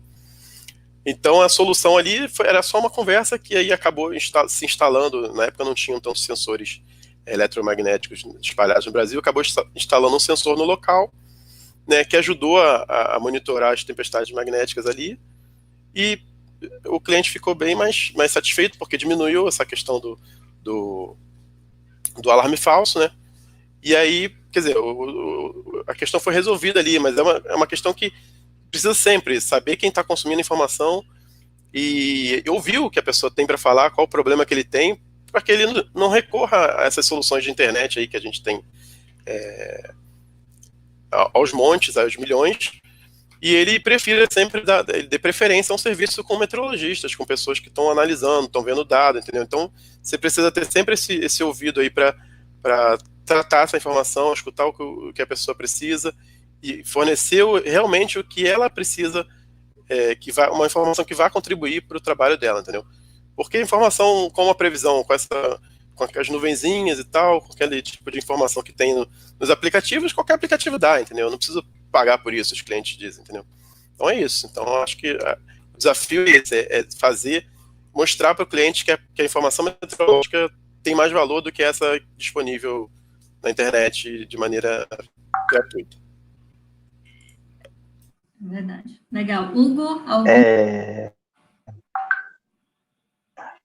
Então a solução ali era só uma conversa que aí acabou se instalando. Na época não tinham tantos sensores eletromagnéticos espalhados no Brasil, acabou instalando um sensor no local, né, que ajudou a monitorar as tempestades magnéticas ali, e o cliente ficou bem mais satisfeito, porque diminuiu essa questão do alarme falso, né? E aí, quer dizer, a questão foi resolvida ali, mas é uma questão que precisa sempre saber quem está consumindo a informação e ouvir o que a pessoa tem para falar, qual o problema que ele tem, para que ele não recorra a essas soluções de internet aí que a gente tem aos montes, aos milhões, e ele prefira sempre ele dê preferência a um serviço com meteorologistas, com pessoas que estão analisando, estão vendo dado, entendeu? Então, você precisa ter sempre esse ouvido aí para tratar essa informação, escutar o que a pessoa precisa e fornecer realmente o que ela precisa, uma informação que vai contribuir para o trabalho dela, entendeu? Porque informação como a previsão, com as nuvenzinhas e tal, com aquele tipo de informação que tem nos aplicativos, qualquer aplicativo dá, entendeu? Não precisa pagar por isso, os clientes dizem, entendeu? Então é isso. Então eu acho que o desafio é esse, mostrar para o cliente que a informação meteorológica tem mais valor do que essa disponível na internet de maneira gratuita. Verdade. Legal. Hugo,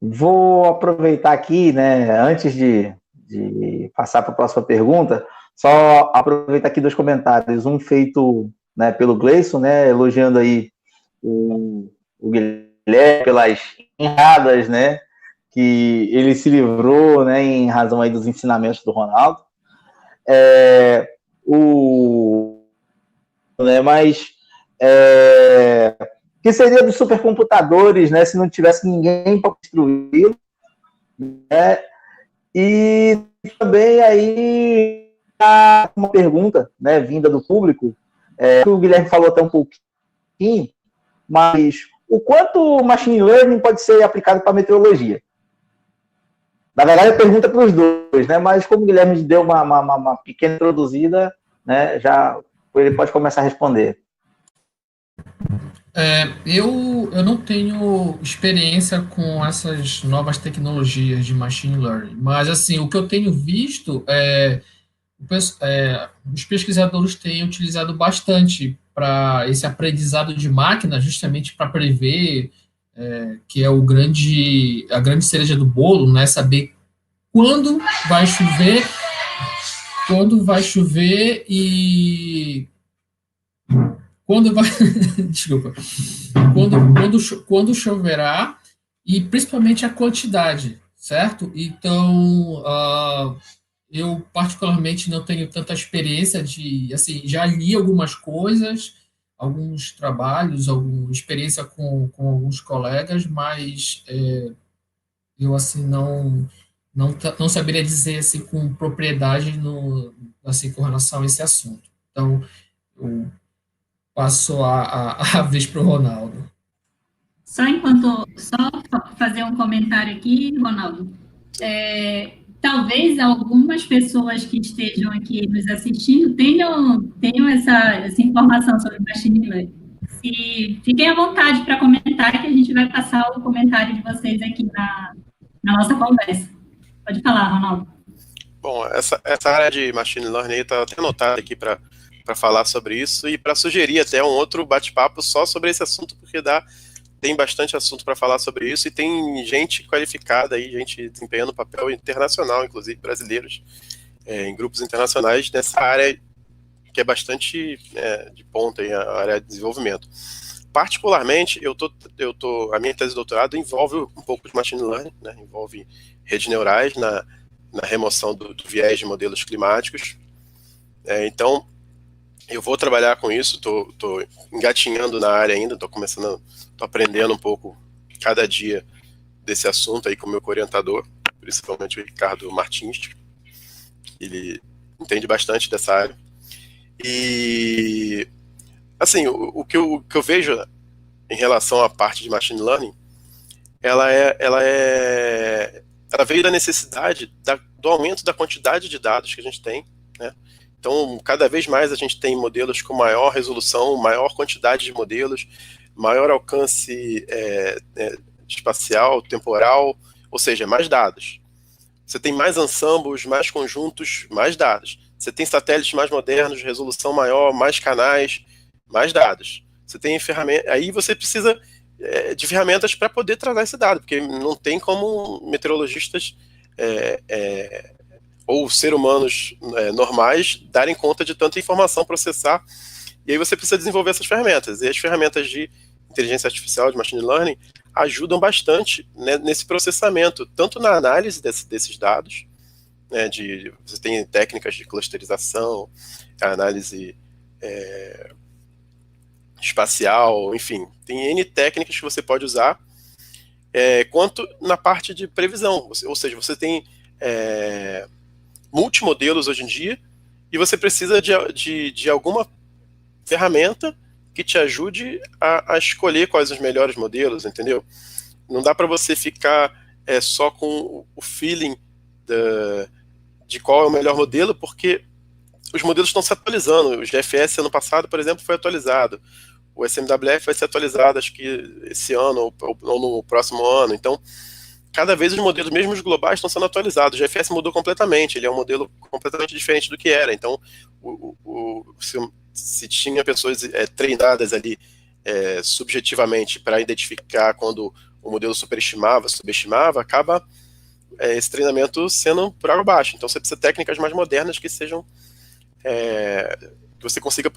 Vou aproveitar aqui, né, antes de passar para a próxima pergunta, só aproveitar aqui 2 comentários. Um feito, né, pelo Gleison, né, elogiando aí o Guilherme pelas erradas, né, que ele se livrou, né, em razão aí dos ensinamentos do Ronaldo. Que seria dos supercomputadores, né, se não tivesse ninguém para construí-lo, né? E também aí uma pergunta, né, vinda do público, que o Guilherme falou até um pouquinho, mas o quanto o machine learning pode ser aplicado para meteorologia? Na verdade, a pergunta é para os dois, né? Mas como o Guilherme deu uma pequena introduzida, né, já ele pode começar a responder. Eu não tenho experiência com essas novas tecnologias de machine learning, mas assim, o que eu tenho visto os pesquisadores têm utilizado bastante para esse aprendizado de máquina, justamente para prever, que é a grande cereja do bolo, né? Saber quando vai chover e quando vai, desculpa, quando choverá e principalmente a quantidade, certo? Então, eu particularmente não tenho tanta experiência assim, já li algumas coisas, alguns trabalhos, alguma experiência com alguns colegas, mas eu assim não saberia dizer assim com propriedade assim com relação a esse assunto. Então, eu passo a vez para o Ronaldo. Só fazer um comentário aqui, Ronaldo. Talvez algumas pessoas que estejam aqui nos assistindo tenham essa informação sobre machine learning. Fiquem à vontade para comentar, que a gente vai passar o comentário de vocês aqui na nossa conversa. Pode falar, Ronaldo. Bom, essa área de machine learning está até anotada aqui para falar sobre isso e para sugerir até um outro bate-papo só sobre esse assunto, porque tem bastante assunto para falar sobre isso e tem gente qualificada aí, gente desempenhando papel internacional, inclusive brasileiros, em grupos internacionais nessa área que é bastante de ponta, aí, a área de desenvolvimento. Particularmente, a minha tese de doutorado envolve um pouco de machine learning, né, envolve redes neurais na remoção do viés de modelos climáticos. Então, eu vou trabalhar com isso, estou engatinhando na área ainda, estou aprendendo um pouco cada dia desse assunto aí com o meu orientador, principalmente o Ricardo Martins, ele entende bastante dessa área. E, assim, o que eu vejo em relação à parte de machine learning, ela veio da necessidade do aumento da quantidade de dados que a gente tem, né? Então, cada vez mais a gente tem modelos com maior resolução, maior quantidade de modelos, maior alcance espacial, temporal, ou seja, mais dados. Você tem mais ensembles, mais conjuntos, mais dados. Você tem satélites mais modernos, resolução maior, mais canais, mais dados. Você tem ferramentas. Aí você precisa de ferramentas para poder tratar esse dado, porque não tem como meteorologistas ou seres humanos normais darem conta de tanta informação, processar E aí você precisa desenvolver essas ferramentas. E as ferramentas de inteligência artificial, de machine learning, ajudam bastante, né, nesse processamento, tanto na análise desses dados, né, você tem técnicas de clusterização, análise espacial, enfim, tem N técnicas que você pode usar, quanto na parte de previsão, ou seja, você tem multimodelos hoje em dia, e você precisa de alguma ferramenta que te ajude a escolher quais os melhores modelos, entendeu? Não dá para você ficar só com o feeling de qual é o melhor modelo, porque os modelos estão se atualizando. O GFS ano passado, por exemplo, foi atualizado. O SMWF vai ser atualizado, acho que esse ano ou no próximo ano. Então, cada vez os modelos, mesmo os globais, estão sendo atualizados. O GFS mudou completamente, ele é um modelo completamente diferente do que era. Então, se tinha pessoas treinadas ali subjetivamente para identificar quando o modelo superestimava, subestimava, acaba esse treinamento sendo por água abaixo. Então você precisa de técnicas mais modernas que sejam que você consiga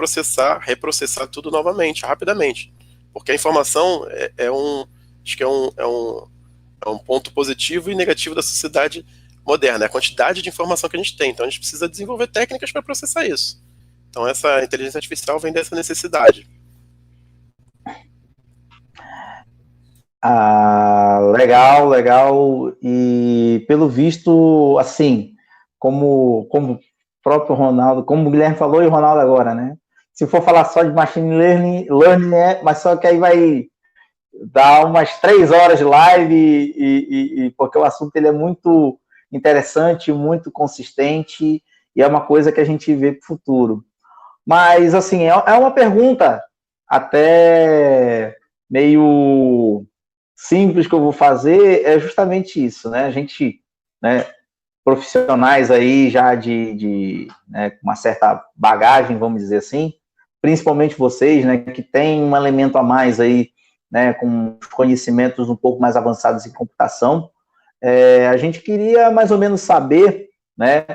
reprocessar tudo novamente, rapidamente, porque a informação acho que é um ponto positivo e negativo da sociedade moderna, é a quantidade de informação que a gente tem. Então a gente precisa desenvolver técnicas para processar isso. Então essa inteligência artificial vem dessa necessidade. Legal. E pelo visto, assim, como o próprio Ronaldo, como o Guilherme falou e o Ronaldo agora, né? Se for falar só de machine learning mas só que aí vai dar umas 3 horas de live, porque o assunto ele é muito interessante, muito consistente, e é uma coisa que a gente vê para o futuro. Mas, assim, é uma pergunta até meio simples que eu vou fazer, é justamente isso, né? A gente, né, profissionais aí já de né, uma certa bagagem, vamos dizer assim, principalmente vocês, né, que tem um elemento a mais aí, né, com conhecimentos um pouco mais avançados em computação, a gente queria mais ou menos saber, né,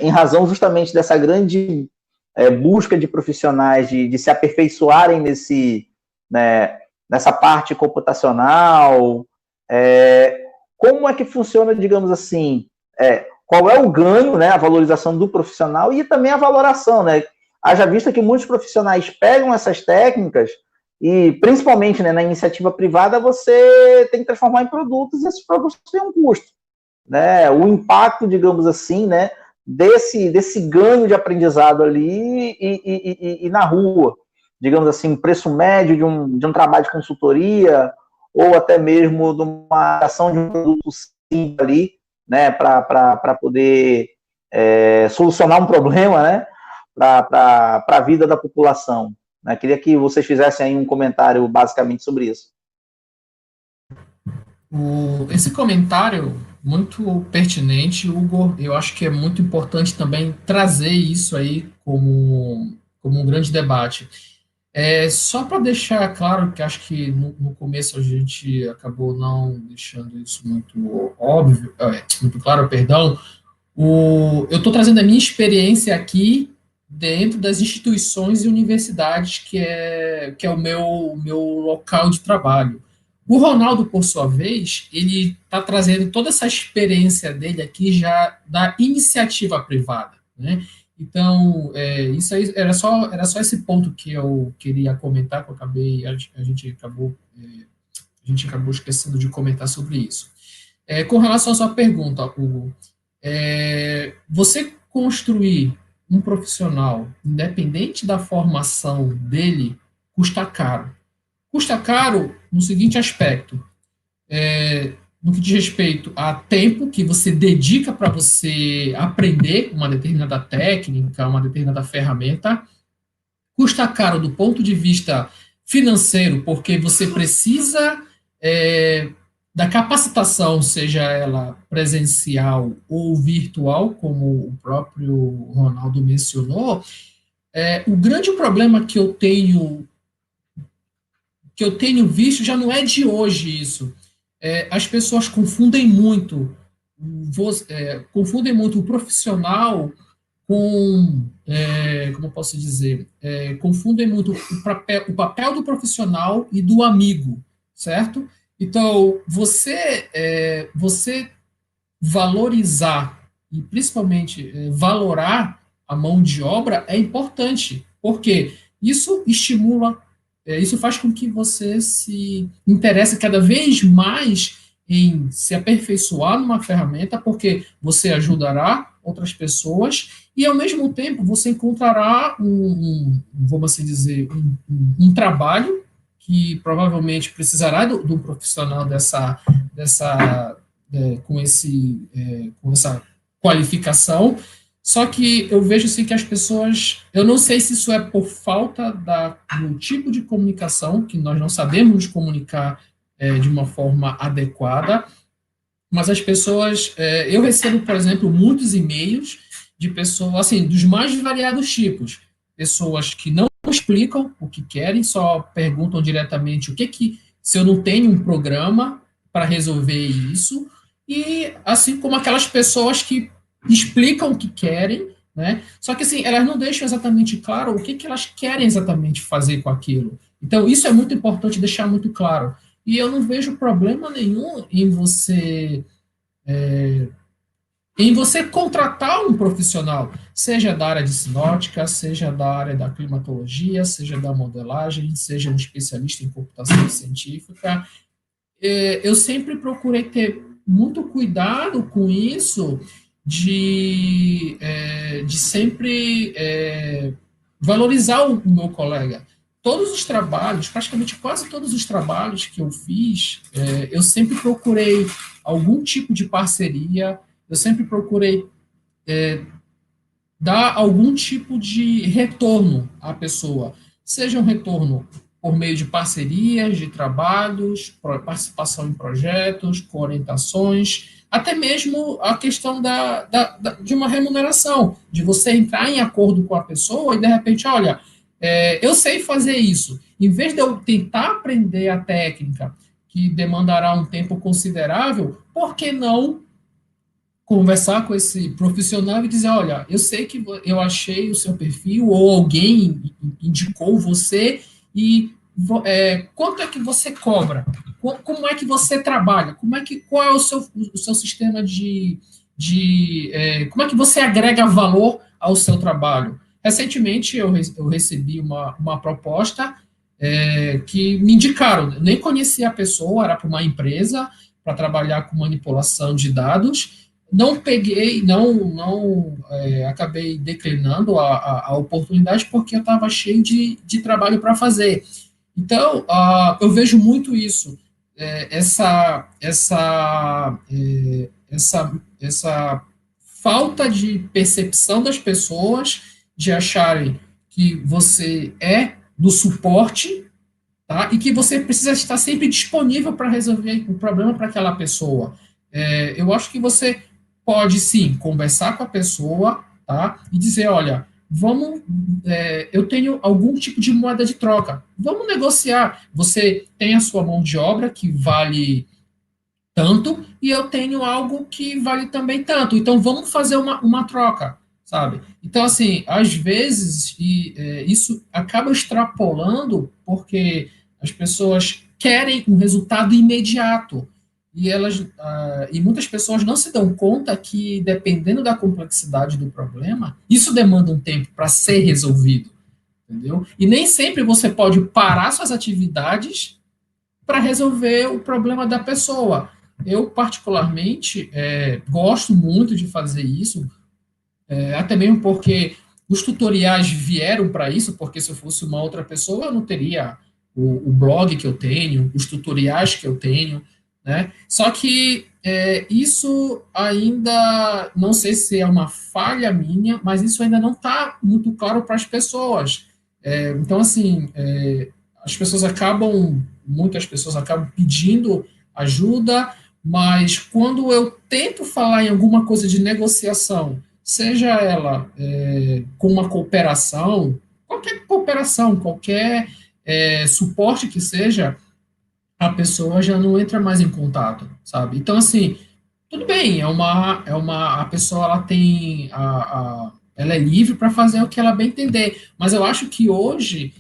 em razão justamente dessa grande busca de profissionais de se aperfeiçoarem nessa parte computacional, como é que funciona, digamos assim, qual é o ganho, né, a valorização do profissional e também a valoração, né? Haja vista que muitos profissionais pegam essas técnicas e, principalmente, né, na iniciativa privada, você tem que transformar em produtos e esses produtos têm um custo, né? O impacto, digamos assim, né, desse ganho de aprendizado ali e na rua, digamos assim, preço médio de um trabalho de consultoria ou até mesmo de uma ação de um produto simples ali, né, para poder solucionar um problema, né, para a vida da população. Né? Queria que vocês fizessem aí um comentário basicamente sobre isso. Esse comentário muito pertinente, Hugo, eu acho que é muito importante também trazer isso aí como um grande debate. Só para deixar claro, que acho que no começo a gente acabou não deixando isso muito óbvio, muito claro, perdão, eu estou trazendo a minha experiência aqui dentro das instituições e universidades que é o meu local de trabalho. O Ronaldo, por sua vez, ele está trazendo toda essa experiência dele aqui já da iniciativa privada, né? Então, isso aí era só esse ponto que eu queria comentar, que a gente acabou esquecendo de comentar sobre isso. Com relação à sua pergunta, Hugo, você construir um profissional, independente da formação dele, custa caro. Custa caro no seguinte aspecto, no que diz respeito a tempo que você dedica para você aprender uma determinada técnica, uma determinada ferramenta, custa caro do ponto de vista financeiro, porque você precisa da capacitação, seja ela presencial ou virtual, como o próprio Ronaldo mencionou. O grande problema que eu tenho visto já não é de hoje isso. As pessoas confundem muito o profissional como eu posso dizer, confundem muito o papel do profissional e do amigo, certo? Então, você valorizar e principalmente valorar a mão de obra é importante, porque isso estimula, isso faz com que você se interesse cada vez mais em se aperfeiçoar numa ferramenta, porque você ajudará outras pessoas e, ao mesmo tempo, você encontrará vamos assim dizer, um trabalho que provavelmente precisará do profissional com essa qualificação. Só que eu vejo assim que as pessoas, eu não sei se isso é por falta do tipo de comunicação, que nós não sabemos nos comunicar de uma forma adequada, mas as pessoas, eu recebo, por exemplo, muitos e-mails de pessoas, assim, dos mais variados tipos, pessoas que não explicam o que querem, só perguntam diretamente se eu não tenho um programa para resolver isso, e assim como aquelas pessoas que explicam o que querem, né? Só que assim, elas não deixam exatamente claro o que elas querem exatamente fazer com aquilo. Então, isso é muito importante deixar muito claro. E eu não vejo problema nenhum em você contratar um profissional, seja da área de sinótica, seja da área da climatologia, seja da modelagem, seja um especialista em computação científica. Eu sempre procurei ter muito cuidado com isso, de sempre valorizar o meu colega. Todos os trabalhos, praticamente quase todos os trabalhos que eu fiz, eu sempre procurei algum tipo de parceria, eu sempre procurei dar algum tipo de retorno à pessoa, seja um retorno por meio de parcerias, de trabalhos, participação em projetos, com orientações, até mesmo a questão de uma remuneração, de você entrar em acordo com a pessoa e, de repente, olha, eu sei fazer isso. Em vez de eu tentar aprender a técnica, que demandará um tempo considerável, por que não conversar com esse profissional e dizer, olha, eu sei que eu achei o seu perfil, ou alguém indicou você, e quanto é que você cobra? Como é que você trabalha? Qual é o seu sistema como é que você agrega valor ao seu trabalho? Recentemente eu recebi uma proposta que me indicaram, nem conhecia a pessoa, era para uma empresa, para trabalhar com manipulação de dados. Não peguei, acabei declinando a oportunidade porque eu estava cheio de trabalho para fazer. Então, eu vejo muito isso, essa falta de percepção das pessoas de acharem que você é do suporte, tá? E que você precisa estar sempre disponível para resolver o problema para aquela pessoa. Eu acho que você pode, sim, conversar com a pessoa, tá? E dizer, olha, eu tenho algum tipo de moeda de troca, vamos negociar. Você tem a sua mão de obra que vale tanto, e eu tenho algo que vale também tanto, então vamos fazer uma troca, sabe? Então, assim, às vezes, isso acaba extrapolando, porque as pessoas querem um resultado imediato, e muitas pessoas não se dão conta que, dependendo da complexidade do problema, isso demanda um tempo para ser resolvido, entendeu? E nem sempre você pode parar suas atividades para resolver o problema da pessoa. Eu, particularmente, gosto muito de fazer isso, até mesmo porque os tutoriais vieram para isso, porque se eu fosse uma outra pessoa, eu não teria o blog que eu tenho, os tutoriais que eu tenho, né? Só que isso ainda, não sei se é uma falha minha, mas isso ainda não está muito claro para as pessoas. Então, assim, muitas pessoas acabam pedindo ajuda, mas quando eu tento falar em alguma coisa de negociação, seja ela com uma cooperação, qualquer suporte que seja, a pessoa já não entra mais em contato, sabe? Então, assim, tudo bem, a pessoa ela tem ela é livre para fazer o que ela bem entender. Mas eu acho que hoje,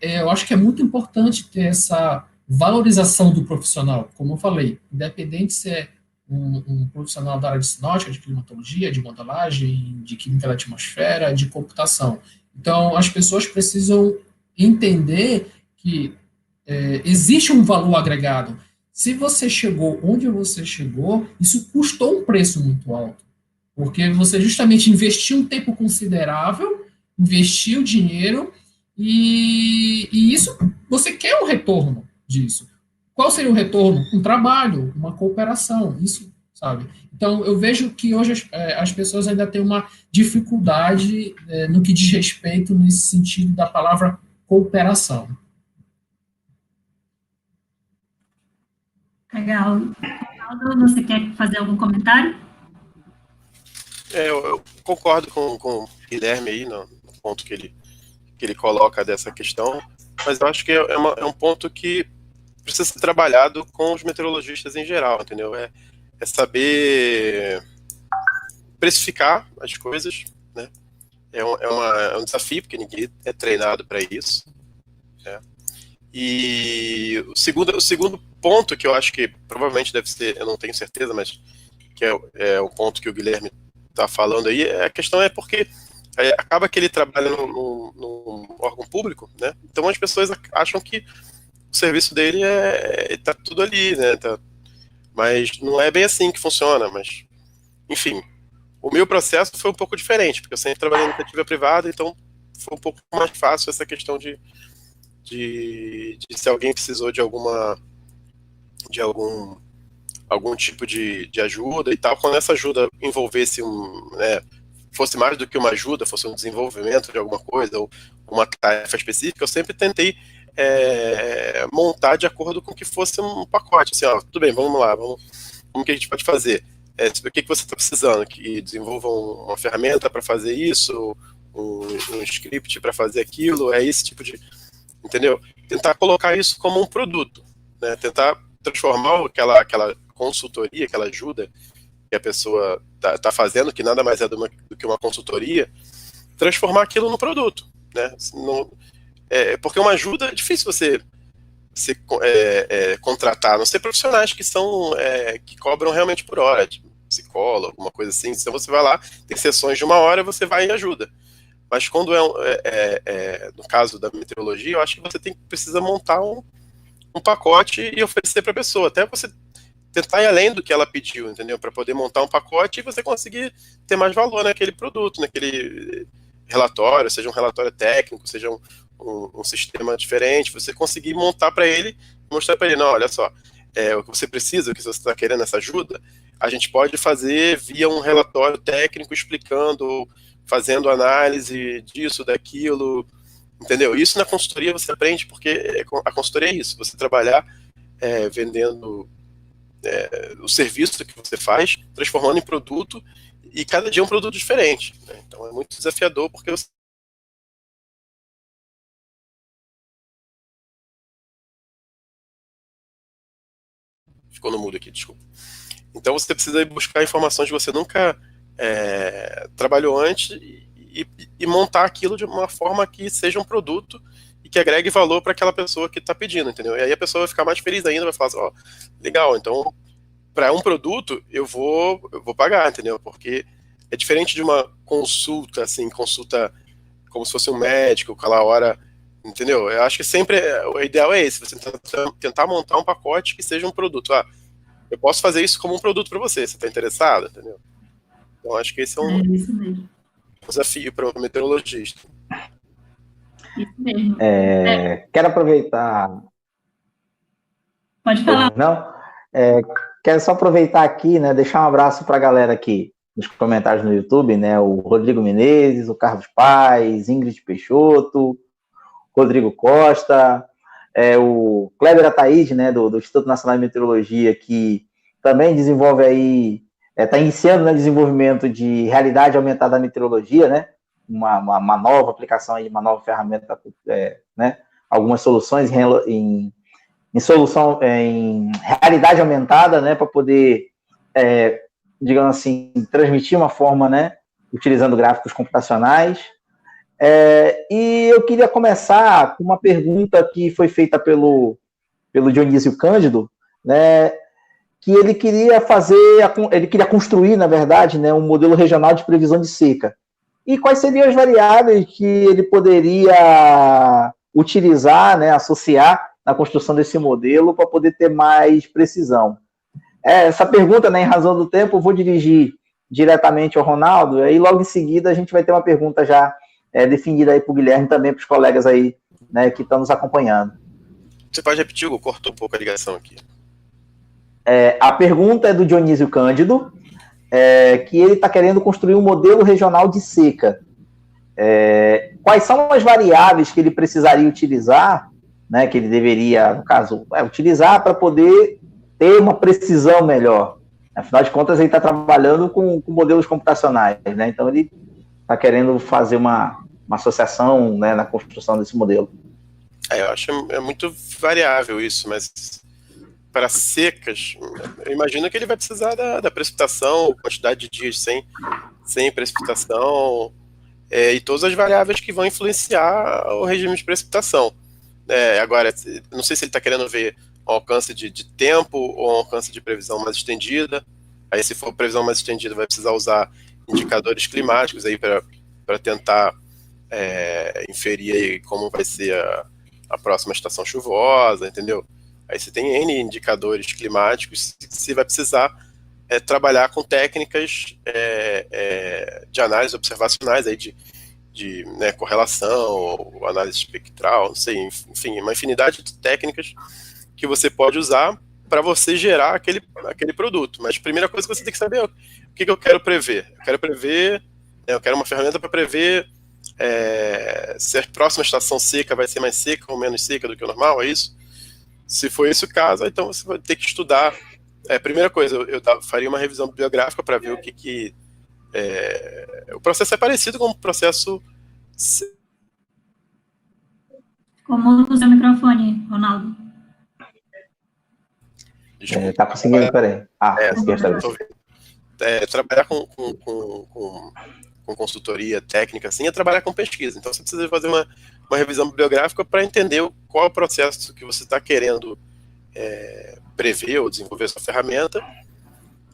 eu acho que é muito importante ter essa valorização do profissional, como eu falei, independente se é um profissional da área de sinótica, de climatologia, de modelagem, de química da atmosfera, de computação. Então, as pessoas precisam entender que existe um valor agregado. Se você chegou onde você chegou, isso custou um preço muito alto, porque você justamente investiu um tempo considerável, investiu dinheiro, e isso, você quer um retorno disso. Qual seria o retorno? Um trabalho, uma cooperação, isso, sabe? Então, eu vejo que hoje as pessoas ainda têm uma dificuldade no que diz respeito nesse sentido da palavra cooperação. Legal. Ronaldo, você quer fazer algum comentário? Eu concordo com o Guilherme aí, no ponto que ele coloca dessa questão, mas eu acho que é um ponto que precisa ser trabalhado com os meteorologistas em geral, entendeu? É saber precificar as coisas, né? É um desafio, porque ninguém é treinado para isso, né? E o segundo ponto que eu acho que provavelmente deve ser, eu não tenho certeza, mas que é o ponto que o Guilherme está falando aí, a questão é porque acaba que ele trabalha num órgão público, né? Então as pessoas acham que o serviço dele tá tudo ali, né? Mas não é bem assim que funciona, mas enfim, o meu processo foi um pouco diferente, porque eu sempre trabalhei em iniciativa privada, então foi um pouco mais fácil essa questão de se alguém precisou de algum tipo de ajuda e tal, quando essa ajuda envolvesse fosse mais do que uma ajuda, fosse um desenvolvimento de alguma coisa ou uma tarefa específica, eu sempre tentei montar de acordo com que fosse um pacote, assim, ó, tudo bem, vamos lá, como que a gente pode fazer? O que você está precisando? Que desenvolva uma ferramenta para fazer isso, um script para fazer aquilo, esse tipo de... Entendeu? Tentar colocar isso como um produto, né? Tentar transformar aquela consultoria, aquela ajuda que a pessoa está fazendo, que nada mais é do que uma consultoria, transformar aquilo no produto, né? Porque uma ajuda é difícil você contratar, a não ser profissionais que cobram realmente por hora, tipo psicólogo, alguma coisa assim. Então você vai lá, tem sessões de 1 hora, você vai e ajuda. Mas quando no caso da meteorologia, eu acho que você precisa montar um pacote e oferecer para a pessoa, até você tentar ir além do que ela pediu, entendeu? Para poder montar um pacote e você conseguir ter mais valor naquele produto, naquele relatório, seja um relatório técnico, seja um sistema diferente, você conseguir montar para ele, mostrar para ele, não, olha só, o que você precisa, o que você está querendo, essa ajuda, a gente pode fazer via um relatório técnico explicando, fazendo análise disso, daquilo, entendeu? Isso na consultoria você aprende, porque a consultoria é isso, você trabalhar vendendo o serviço que você faz, transformando em produto, e cada dia é um produto diferente, né? Então é muito desafiador, porque você... Ficou no mudo aqui, desculpa. Então você precisa ir buscar informações que você nunca trabalhou antes e montar aquilo de uma forma que seja um produto e que agregue valor para aquela pessoa que está pedindo, entendeu? E aí a pessoa vai ficar mais feliz ainda, vai falar assim, ó, legal, então para um produto eu vou pagar, entendeu? Porque é diferente de uma consulta, assim, consulta como se fosse um médico, aquela hora, entendeu? Eu acho que sempre o ideal é esse, você tentar montar um pacote que seja um produto. Eu posso fazer isso como um produto para você está interessado, entendeu? Então acho que esse é um desafio para o meteorologista. Isso mesmo. Quero aproveitar... Pode falar. Não? Quero só aproveitar aqui, né, deixar um abraço para a galera aqui nos comentários no YouTube, né, o Rodrigo Menezes, o Carlos Paes, Ingrid Peixoto, Rodrigo Costa, o Kleber Ataíde, né, do Instituto Nacional de Meteorologia, que também desenvolve aí, está iniciando no desenvolvimento de realidade aumentada da meteorologia, né, uma nova aplicação aí, uma nova ferramenta, né, algumas soluções em realidade aumentada, né, para poder, digamos assim, transmitir uma forma, né, utilizando gráficos computacionais. E eu queria começar com uma pergunta que foi feita pelo Dionísio Cândido, né, que ele queria construir, na verdade, né, um modelo regional de previsão de seca. E quais seriam as variáveis que ele poderia utilizar, né, associar na construção desse modelo para poder ter mais precisão? Essa pergunta, né, em razão do tempo, eu vou dirigir diretamente ao Ronaldo, e aí logo em seguida a gente vai ter uma pergunta já definida aí para o Guilherme, também para os colegas aí, né, que estão nos acompanhando. Você pode repetir, Hugo? Cortou um pouco a ligação aqui. A pergunta é do Dionísio Cândido, que ele está querendo construir um modelo regional de seca. Quais são as variáveis que ele precisaria utilizar, né, que ele deveria, no caso, utilizar para poder ter uma precisão melhor? Afinal de contas, ele está trabalhando com modelos computacionais, né? Então, ele está querendo fazer uma associação, né, na construção desse modelo. Eu acho muito variável isso, mas para secas, eu imagino que ele vai precisar da precipitação, quantidade de dias sem precipitação, e todas as variáveis que vão influenciar o regime de precipitação. Agora, não sei se ele está querendo ver um alcance de tempo ou um alcance de previsão mais estendida. Aí, se for previsão mais estendida, vai precisar usar indicadores climáticos aí para tentar inferir aí como vai ser a próxima estação chuvosa, entendeu? Aí você tem N indicadores climáticos, você vai precisar trabalhar com técnicas de análise observacionais aí de correlação, ou análise espectral, não sei, enfim, uma infinidade de técnicas que você pode usar para você gerar aquele produto. Mas a primeira coisa que você tem que saber é o que eu quero prever. Eu quero uma ferramenta para prever se a próxima estação seca vai ser mais seca ou menos seca do que o normal, é isso? Se for esse o caso, então você vai ter que estudar. Primeira coisa, eu faria uma revisão bibliográfica para ver o que o processo é parecido com o processo... Como o seu microfone, Ronaldo? Tá conseguindo, peraí. Trabalhar com consultoria técnica, assim, é trabalhar com pesquisa. Então, você precisa fazer uma revisão bibliográfica para entender qual é o processo que você está querendo prever ou desenvolver sua ferramenta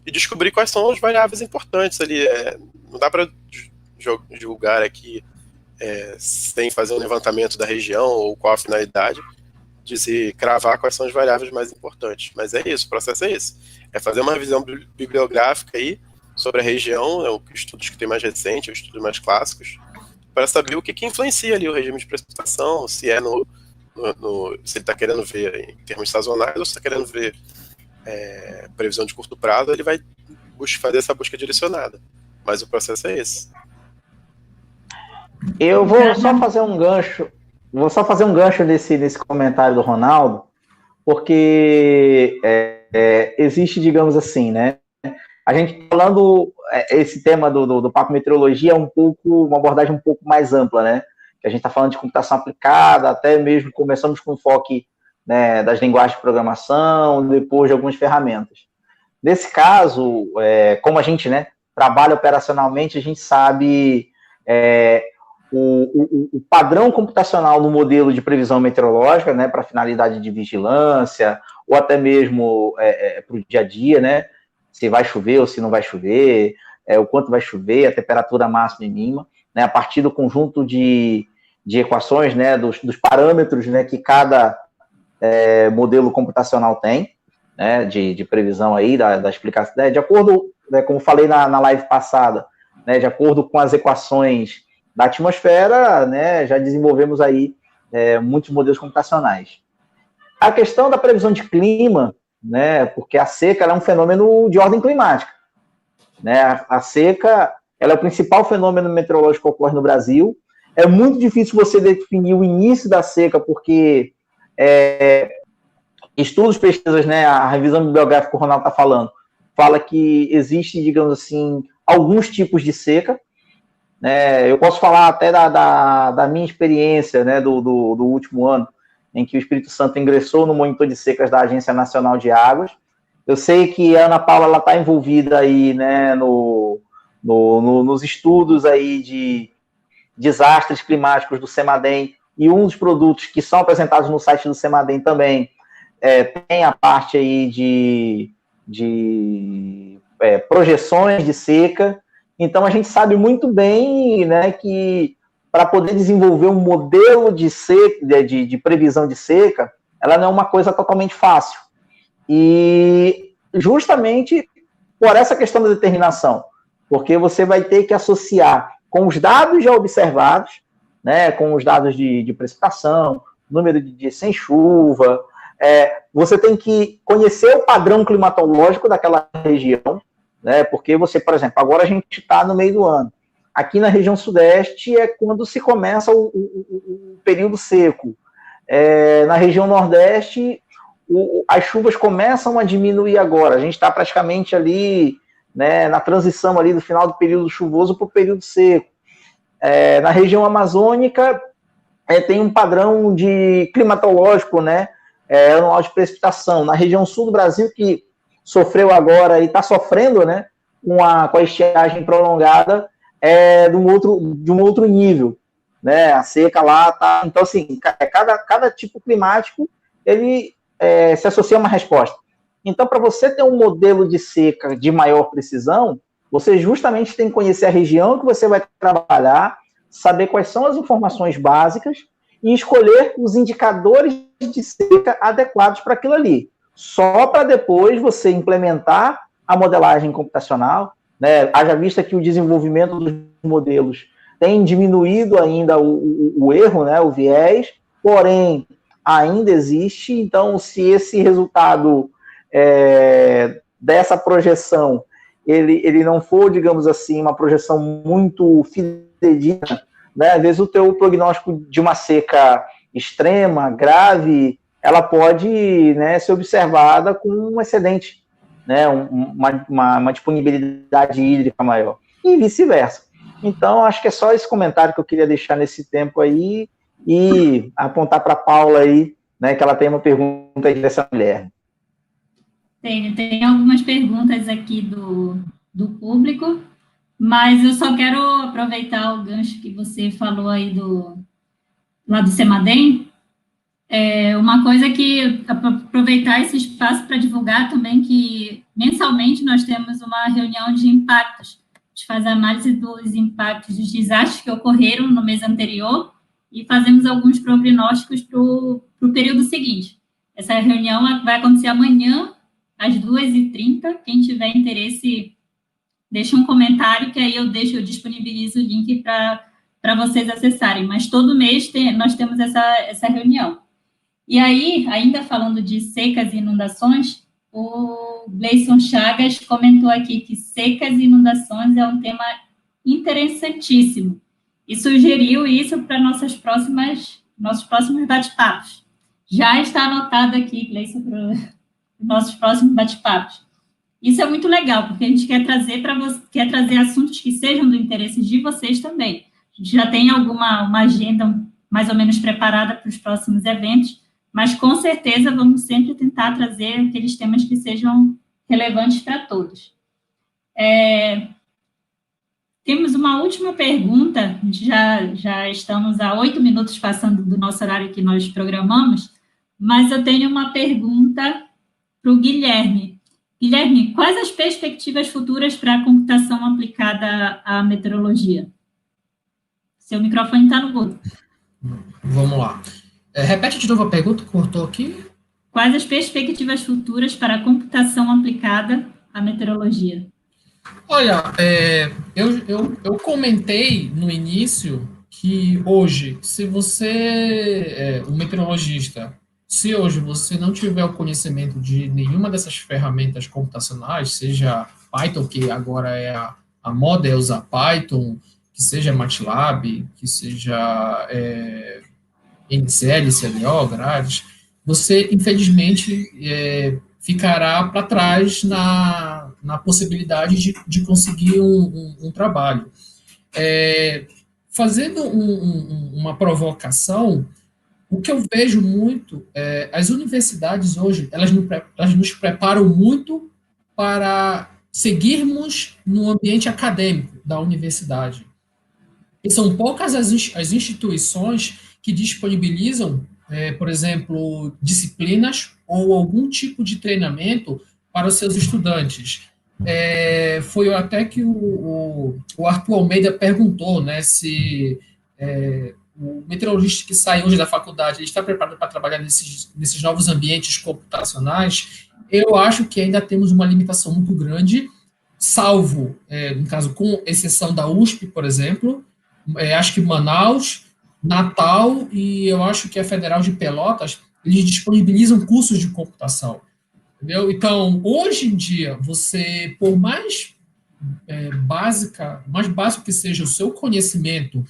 e descobrir quais são as variáveis importantes ali. Não dá para julgar aqui sem fazer um levantamento da região ou qual a finalidade, dizer, cravar quais são as variáveis mais importantes. Mas é isso, o processo é esse. É fazer uma revisão bibliográfica aí sobre a região, estudos que tem mais recentes, estudos mais clássicos, para saber o que influencia ali o regime de precipitação, se se ele está querendo ver em termos sazonais ou se está querendo ver previsão de curto prazo, ele vai fazer essa busca direcionada. Mas o processo é esse. Eu vou só fazer um gancho nesse comentário do Ronaldo, porque existe, digamos assim, né? A gente falando, esse tema do Papo Meteorologia é uma abordagem um pouco mais ampla, né? Que a gente está falando de computação aplicada, até mesmo começamos com enfoque, né, das linguagens de programação, depois de algumas ferramentas. Nesse caso, como a gente, né, trabalha operacionalmente, a gente sabe o padrão computacional no modelo de previsão meteorológica, né, para finalidade de vigilância, ou até mesmo para o dia a dia, né? Se vai chover ou se não vai chover, o quanto vai chover, a temperatura máxima e mínima, né, a partir do conjunto de equações, né, dos parâmetros, né, que cada modelo computacional tem, né, de previsão aí, da explicação, né, de acordo, né, como falei na live passada, né, de acordo com as equações da atmosfera, né, já desenvolvemos aí muitos modelos computacionais. A questão da previsão de clima, né, porque a seca ela é um fenômeno de ordem climática, né? A seca ela é o principal fenômeno meteorológico que ocorre no Brasil. É muito difícil você definir o início da seca, porque estudos, pesquisas, né, a revisão bibliográfica que o Ronaldo está falando, fala que existe, digamos assim, alguns tipos de seca. Eu posso falar até da minha experiência, né, do último ano, em que o Espírito Santo ingressou no monitor de secas da Agência Nacional de Águas. Eu sei que a Ana Paula está envolvida aí, né, no nos estudos aí de desastres climáticos do CEMADEM, e um dos produtos que são apresentados no site do CEMADEM também tem a parte aí de projeções de seca. Então, a gente sabe muito bem, né, que para poder desenvolver um modelo de seca, de previsão de seca, ela não é uma coisa totalmente fácil. E justamente por essa questão da determinação, porque você vai ter que associar com os dados já observados, né, com os dados de precipitação, número de dias sem chuva, você tem que conhecer o padrão climatológico daquela região, né, porque você, por exemplo, agora a gente está no meio do ano. Aqui na região sudeste é quando se começa o período seco. Na região nordeste, as chuvas começam a diminuir agora. A gente está praticamente ali, né, na transição ali do final do período chuvoso para o período seco. Na região amazônica, tem um padrão climatológico, né, anual de precipitação. Na região sul do Brasil, que sofreu agora e está sofrendo, né, com a estiagem prolongada, de um outro nível, né? A seca lá tá. Então, assim, cada tipo climático ele se associa a uma resposta. Então, para você ter um modelo de seca de maior precisão, você justamente tem que conhecer a região que você vai trabalhar, saber quais são as informações básicas e escolher os indicadores de seca adequados para aquilo ali. Só para depois você implementar a modelagem computacional, né? Haja vista que o desenvolvimento dos modelos tem diminuído ainda o erro, né? O viés, porém, ainda existe. Então, se esse resultado dessa projeção, ele não for, digamos assim, uma projeção muito fidedigna, né? Às vezes o teu prognóstico de uma seca extrema, grave, ela pode, né, ser observada com um excedente, né, uma disponibilidade hídrica maior, e vice-versa. Então, acho que é só esse comentário que eu queria deixar nesse tempo aí e apontar para a Paula aí, né, que ela tem uma pergunta aí dessa mulher. Tem algumas perguntas aqui do público, mas eu só quero aproveitar o gancho que você falou aí lá do CEMADEM. Uma coisa que, aproveitar esse espaço para divulgar também, que mensalmente nós temos uma reunião de impactos, a gente faz a análise dos impactos dos desastres que ocorreram no mês anterior e fazemos alguns prognósticos para o período seguinte. Essa reunião vai acontecer amanhã, às 2h30, quem tiver interesse, deixa um comentário, que aí eu disponibilizo o link para vocês acessarem, mas todo mês nós temos essa reunião. E aí, ainda falando de secas e inundações, o Gleison Chagas comentou aqui que secas e inundações é um tema interessantíssimo e sugeriu isso para nossos próximos bate-papos. Já está anotado aqui, Gleison, para os nossos próximos bate-papos. Isso é muito legal, porque a gente quer trazer assuntos que sejam do interesse de vocês também. A gente já tem uma agenda mais ou menos preparada para os próximos eventos, mas com certeza vamos sempre tentar trazer aqueles temas que sejam relevantes para todos. Temos uma última pergunta, já estamos a 8 minutos passando do nosso horário que nós programamos, mas eu tenho uma pergunta para o Guilherme. Guilherme, quais as perspectivas futuras para a computação aplicada à meteorologia? Seu microfone está no mudo. Vamos lá. Repete de novo a pergunta, cortou aqui. Quais as perspectivas futuras para a computação aplicada à meteorologia? Olha, eu comentei no início que hoje, se você um meteorologista, se hoje você não tiver o conhecimento de nenhuma dessas ferramentas computacionais, seja Python, que agora é a moda é usar Python, que seja MATLAB, que seja NCL, CLO, grades, você, infelizmente, ficará para trás na possibilidade de conseguir um trabalho. Fazendo uma provocação, o que eu vejo muito, as universidades hoje, elas nos preparam muito para seguirmos no ambiente acadêmico da universidade. E são poucas as instituições que disponibilizam, por exemplo, disciplinas ou algum tipo de treinamento para os seus estudantes. Foi até que o Arthur Almeida perguntou, né, se o meteorologista que sai hoje da faculdade ele está preparado para trabalhar nesses novos ambientes computacionais. Eu acho que ainda temos uma limitação muito grande, salvo, no caso, com exceção da USP, por exemplo, acho que Manaus, Natal e eu acho que a Federal de Pelotas, eles disponibilizam cursos de computação. Entendeu? Então, hoje em dia, você, por mais básico que seja o seu conhecimento,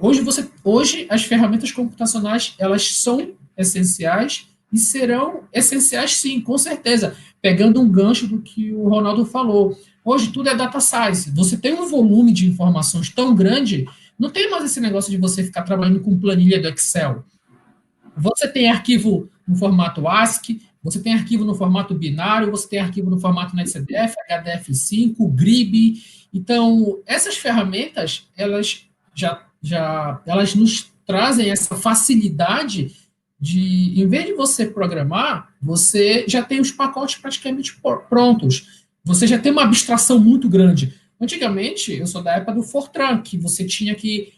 hoje as ferramentas computacionais, elas são essenciais e serão essenciais sim, com certeza. Pegando um gancho do que o Ronaldo falou. Hoje tudo é data science. Você tem um volume de informações tão grande, não tem mais esse negócio de você ficar trabalhando com planilha do Excel. Você tem arquivo no formato ASCII, você tem arquivo no formato binário, você tem arquivo no formato NetCDF, HDF5, GRIB. Então, essas ferramentas, elas elas nos trazem essa facilidade de, em vez de você programar, você já tem os pacotes praticamente prontos. Você já tem uma abstração muito grande. Antigamente, eu sou da época do Fortran, que você tinha que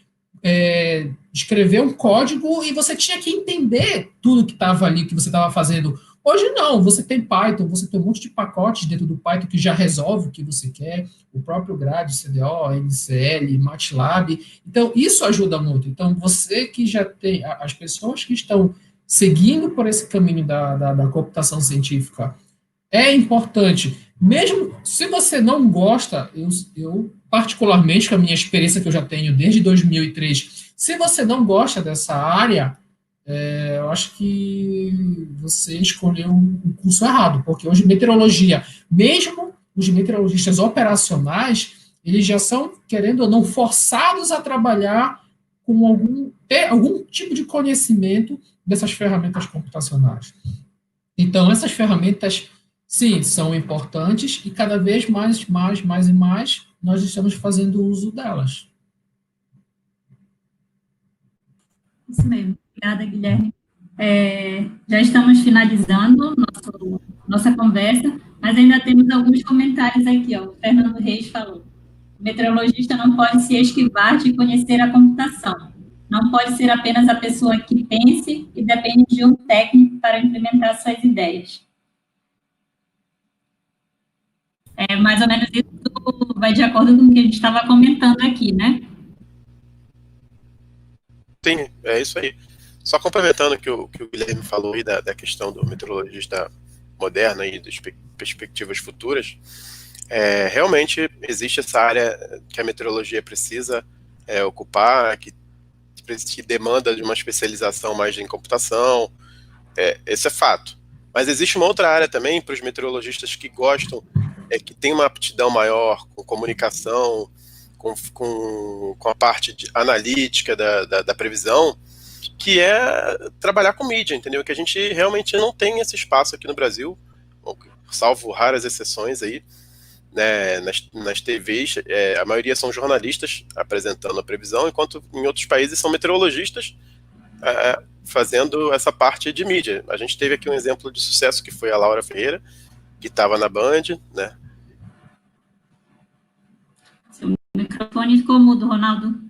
escrever um código e você tinha que entender tudo que estava ali, que você estava fazendo. Hoje não, você tem Python, você tem um monte de pacotes dentro do Python que já resolve o que você quer, o próprio Grade, CDO, MCL, MATLAB. Então, isso ajuda muito. Então, você que já tem, as pessoas que estão seguindo por esse caminho da computação científica, é importante. Mesmo se você não gosta, eu particularmente, com a minha experiência que eu já tenho desde 2003, se você não gosta dessa área, eu acho que você escolheu um curso errado, porque hoje meteorologia, mesmo os meteorologistas operacionais, eles já são, querendo ou não, forçados a trabalhar com ter algum tipo de conhecimento dessas ferramentas computacionais. Então, essas ferramentas, sim, são importantes e cada vez mais nós estamos fazendo uso delas. Isso mesmo. Obrigada, Guilherme. Já estamos finalizando nossa conversa, mas ainda temos alguns comentários aqui. O Fernando Reis falou: o meteorologista não pode se esquivar de conhecer a computação. Não pode ser apenas a pessoa que pense e depende de um técnico para implementar suas ideias. Mais ou menos isso vai de acordo com o que a gente estava comentando aqui, né? Sim, é isso aí. Só complementando o que o Guilherme falou aí da questão do meteorologista moderno e das perspectivas futuras, realmente existe essa área que a meteorologia precisa ocupar, que demanda de uma especialização mais em computação, esse é fato. Mas existe uma outra área também para os meteorologistas que gostam, que tem uma aptidão maior com comunicação, com a parte analítica da previsão, que é trabalhar com mídia, entendeu? Que a gente realmente não tem esse espaço aqui no Brasil, salvo raras exceções aí, né, nas TVs, a maioria são jornalistas apresentando a previsão, enquanto em outros países são meteorologistas fazendo essa parte de mídia. A gente teve aqui um exemplo de sucesso que foi a Laura Ferreira, que estava na Band, né? Seu microfone ficou mudo, Ronaldo.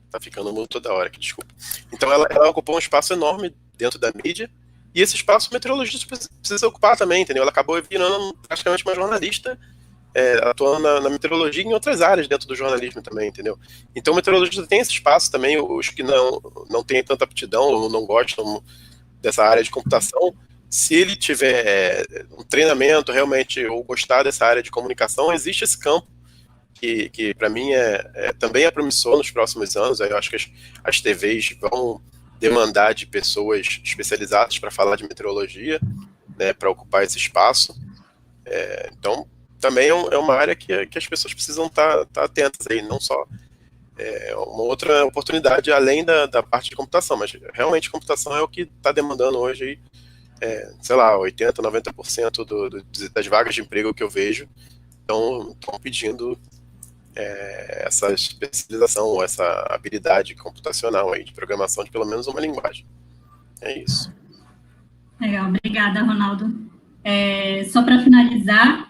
Tá ficando mudo toda hora aqui, desculpa. Então ela ocupou um espaço enorme dentro da mídia, e esse espaço o meteorologista precisa ocupar também, entendeu? Ela acabou virando praticamente uma jornalista, atuando na meteorologia e em outras áreas dentro do jornalismo também, entendeu? Então o meteorologista tem esse espaço também, os que não têm tanta aptidão ou não gostam dessa área de computação, se ele tiver um treinamento realmente ou gostar dessa área de comunicação, existe esse campo que para mim também é promissor nos próximos anos. Aí eu acho que as TVs vão demandar de pessoas especializadas para falar de meteorologia, né, para ocupar esse espaço. Então, também é uma área que as pessoas precisam estar atentas aí, não só uma outra oportunidade além da parte de computação, mas realmente computação é o que está demandando hoje aí, sei lá, 80%, 90% das vagas de emprego que eu vejo estão pedindo essa especialização, essa habilidade computacional aí, de programação de pelo menos uma linguagem. É isso. Legal, obrigada, Ronaldo. Só para finalizar,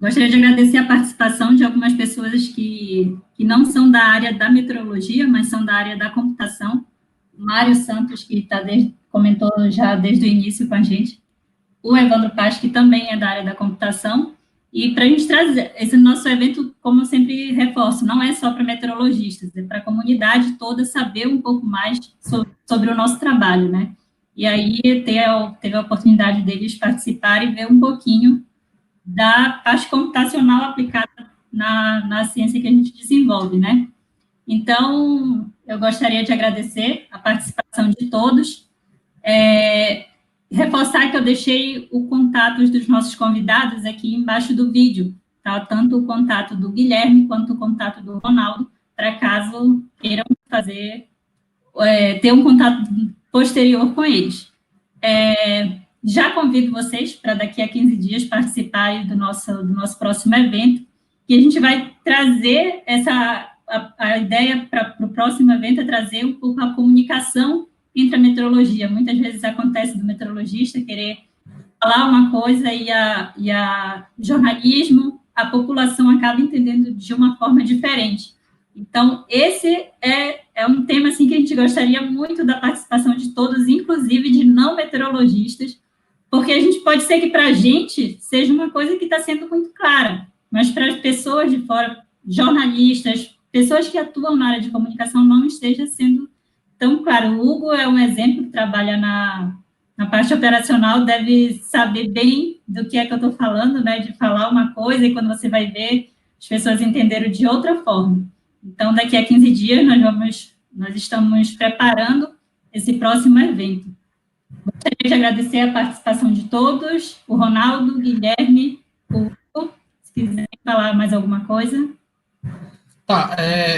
gostaria de agradecer a participação de algumas pessoas que não são da área da meteorologia, mas são da área da computação. O Mário Santos, que comentou já desde o início com a gente. O Evandro Paz, que também é da área da computação. E para a gente trazer esse nosso evento, como eu sempre reforço, não é só para meteorologistas, é para a comunidade toda saber um pouco mais sobre o nosso trabalho, né? E aí teve a oportunidade deles participarem e ver um pouquinho da parte computacional aplicada na ciência que a gente desenvolve, né? Então, eu gostaria de agradecer a participação de todos, reforçar que eu deixei o contato dos nossos convidados aqui embaixo do vídeo, tá? Tanto o contato do Guilherme quanto o contato do Ronaldo, para caso queiram ter um contato posterior com eles. Já convido vocês para daqui a 15 dias participarem do nosso próximo evento, que a gente vai trazer a ideia para o próximo evento é trazer um pouco a comunicação entre a meteorologia. Muitas vezes acontece do meteorologista querer falar uma coisa e a jornalismo, a população acaba entendendo de uma forma diferente. Então, esse é um tema assim, que a gente gostaria muito da participação de todos, inclusive de não meteorologistas, porque a gente pode ser que para a gente seja uma coisa que está sendo muito clara, mas para as pessoas de fora, jornalistas, pessoas que atuam na área de comunicação, não esteja sendo tão claro. O Hugo é um exemplo que trabalha na parte operacional, deve saber bem do que é que eu estou falando, né, de falar uma coisa e quando você vai ver, as pessoas entenderam de outra forma. Então, daqui a 15 dias, nós estamos preparando esse próximo evento. Gostaria de agradecer a participação de todos, o Ronaldo, o Guilherme, o Hugo, se quiserem falar mais alguma coisa. Tá,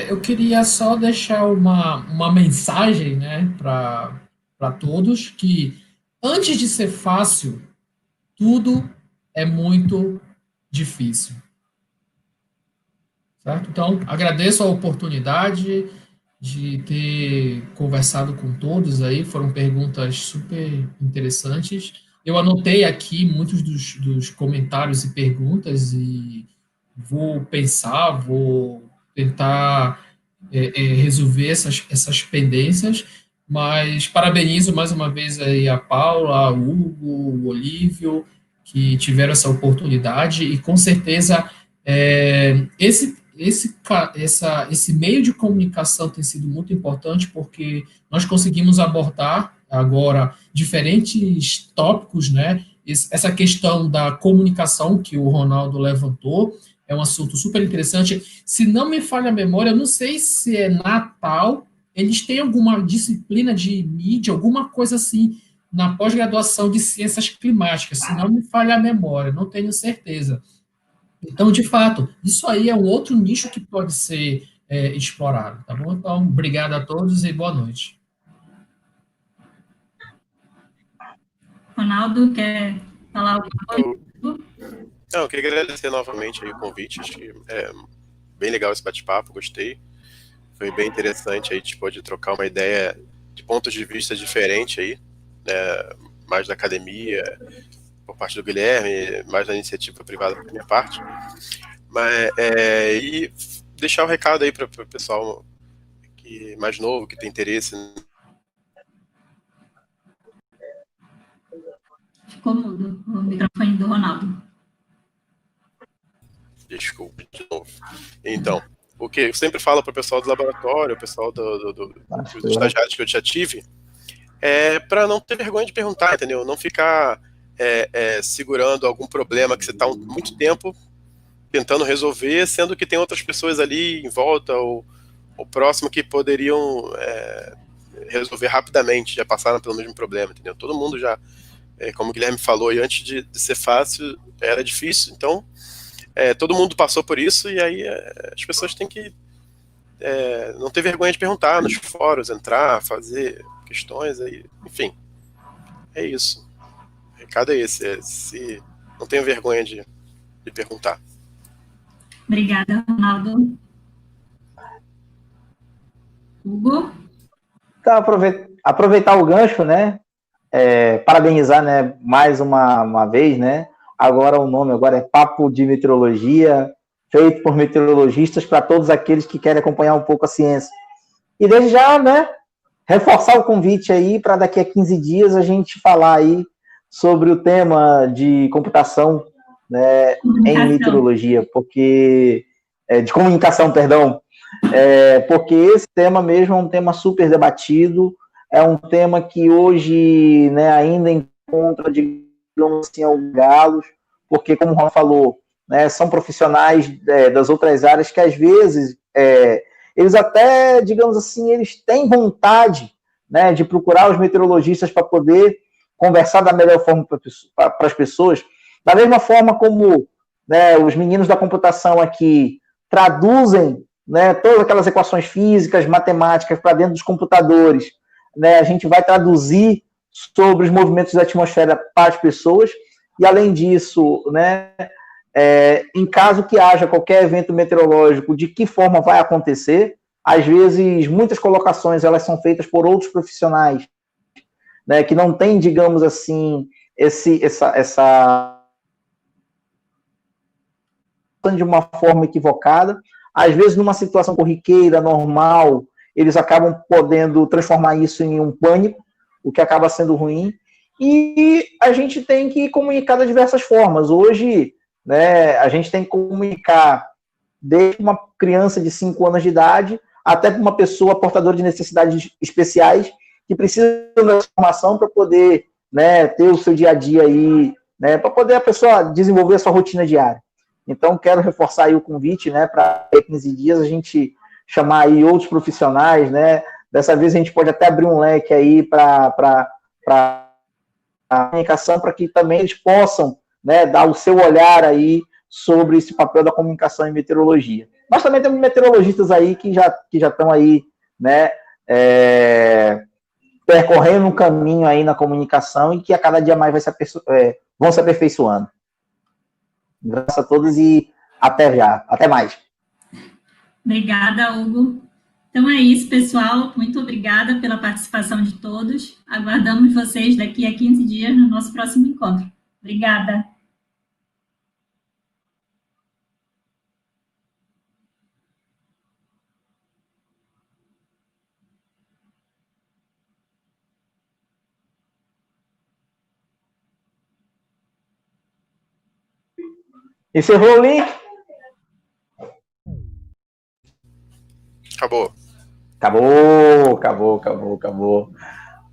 eu queria só deixar uma mensagem, né, para todos, que antes de ser fácil, tudo é muito difícil. Certo? Então, agradeço a oportunidade de ter conversado com todos aí, foram perguntas super interessantes. Eu anotei aqui muitos dos comentários e perguntas e vou pensar, vou tentar resolver essas pendências, mas parabenizo mais uma vez aí a Paula, o Hugo, o Olívio, que tiveram essa oportunidade e com certeza esse meio de comunicação tem sido muito importante porque nós conseguimos abordar agora diferentes tópicos, né? Essa questão da comunicação que o Ronaldo levantou é um assunto super interessante. Se não me falha a memória, eu não sei se é Natal, eles têm alguma disciplina de mídia, alguma coisa assim, na pós-graduação de ciências climáticas, se não me falha a memória, não tenho certeza. Então, de fato, isso aí é um outro nicho que pode ser explorado, tá bom? Então, obrigado a todos e boa noite. Ronaldo, quer falar alguma coisa? Não, eu queria agradecer novamente aí o convite, acho que é bem legal esse bate-papo, gostei. Foi bem interessante aí, a gente pôde trocar uma ideia de pontos de vista diferentes aí, né, mais da academia, por parte do Guilherme, mais da iniciativa privada por minha parte. Mas, e deixar o recado aí para o pessoal que mais novo, que tem interesse. Ficou mudo o microfone do Ronaldo. Desculpe, de novo. Então, o que eu sempre falo para o pessoal do laboratório, o pessoal dos estagiários que eu já tive, para não ter vergonha de perguntar, entendeu? Não ficar segurando algum problema que você está há muito tempo tentando resolver, sendo que tem outras pessoas ali em volta ou próximo que poderiam resolver rapidamente, já passaram pelo mesmo problema, entendeu? Todo mundo já, como o Guilherme falou, e antes de ser fácil, era difícil, então todo mundo passou por isso, e aí as pessoas têm que não ter vergonha de perguntar nos fóruns, entrar, fazer questões, aí, enfim. É isso. O recado é esse. Se não tenha vergonha de perguntar. Obrigada, Ronaldo. Hugo? Então, aproveitar o gancho, né? Parabenizar, né, mais uma vez, né? Agora o nome agora é Papo de Meteorologia, feito por meteorologistas para todos aqueles que querem acompanhar um pouco a ciência. E desde já, né, reforçar o convite aí para daqui a 15 dias a gente falar aí sobre o tema de computação, né, em meteorologia, porque de comunicação, perdão, porque esse tema mesmo é um tema super debatido, é um tema que hoje, né, ainda encontra, digamos assim, alguns galos, porque, como o Ron falou, né, são profissionais das outras áreas que, às vezes, eles até, digamos assim, eles têm vontade, né, de procurar os meteorologistas para poder conversar da melhor forma para as pessoas, da mesma forma como, né, os meninos da computação aqui traduzem, né, todas aquelas equações físicas, matemáticas para dentro dos computadores, né, a gente vai traduzir sobre os movimentos da atmosfera para as pessoas, e além disso, né, em caso que haja qualquer evento meteorológico, de que forma vai acontecer, às vezes muitas colocações elas são feitas por outros profissionais, né, que não tem, digamos assim, essa de uma forma equivocada. Às vezes, numa situação corriqueira, normal, eles acabam podendo transformar isso em um pânico, o que acaba sendo ruim. E a gente tem que comunicar de diversas formas. Hoje, né, a gente tem que comunicar desde uma criança de 5 anos de idade até para uma pessoa portadora de necessidades especiais que precisa dessa informação para poder, né, ter o seu dia a dia aí, né, para poder a pessoa desenvolver a sua rotina diária. Então, quero reforçar aí o convite, né, para 15 dias a gente chamar aí outros profissionais, né, dessa vez a gente pode até abrir um leque aí para a comunicação, para que também eles possam, né, dar o seu olhar aí sobre esse papel da comunicação em meteorologia. Mas também temos meteorologistas aí que já estão aí, né, percorrendo um caminho aí na comunicação e que a cada dia mais vão se aperfeiçoando. Graças a todos e até já. Até mais. Obrigada, Hugo. Então é isso, pessoal. Muito obrigada pela participação de todos. Aguardamos vocês daqui a 15 dias no nosso próximo encontro. Obrigada. Encerrou o link? Acabou. Acabou.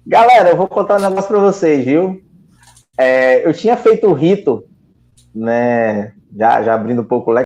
Galera, eu vou contar um negócio para vocês, viu? Eu tinha feito o rito, né? Já abrindo um pouco o leque.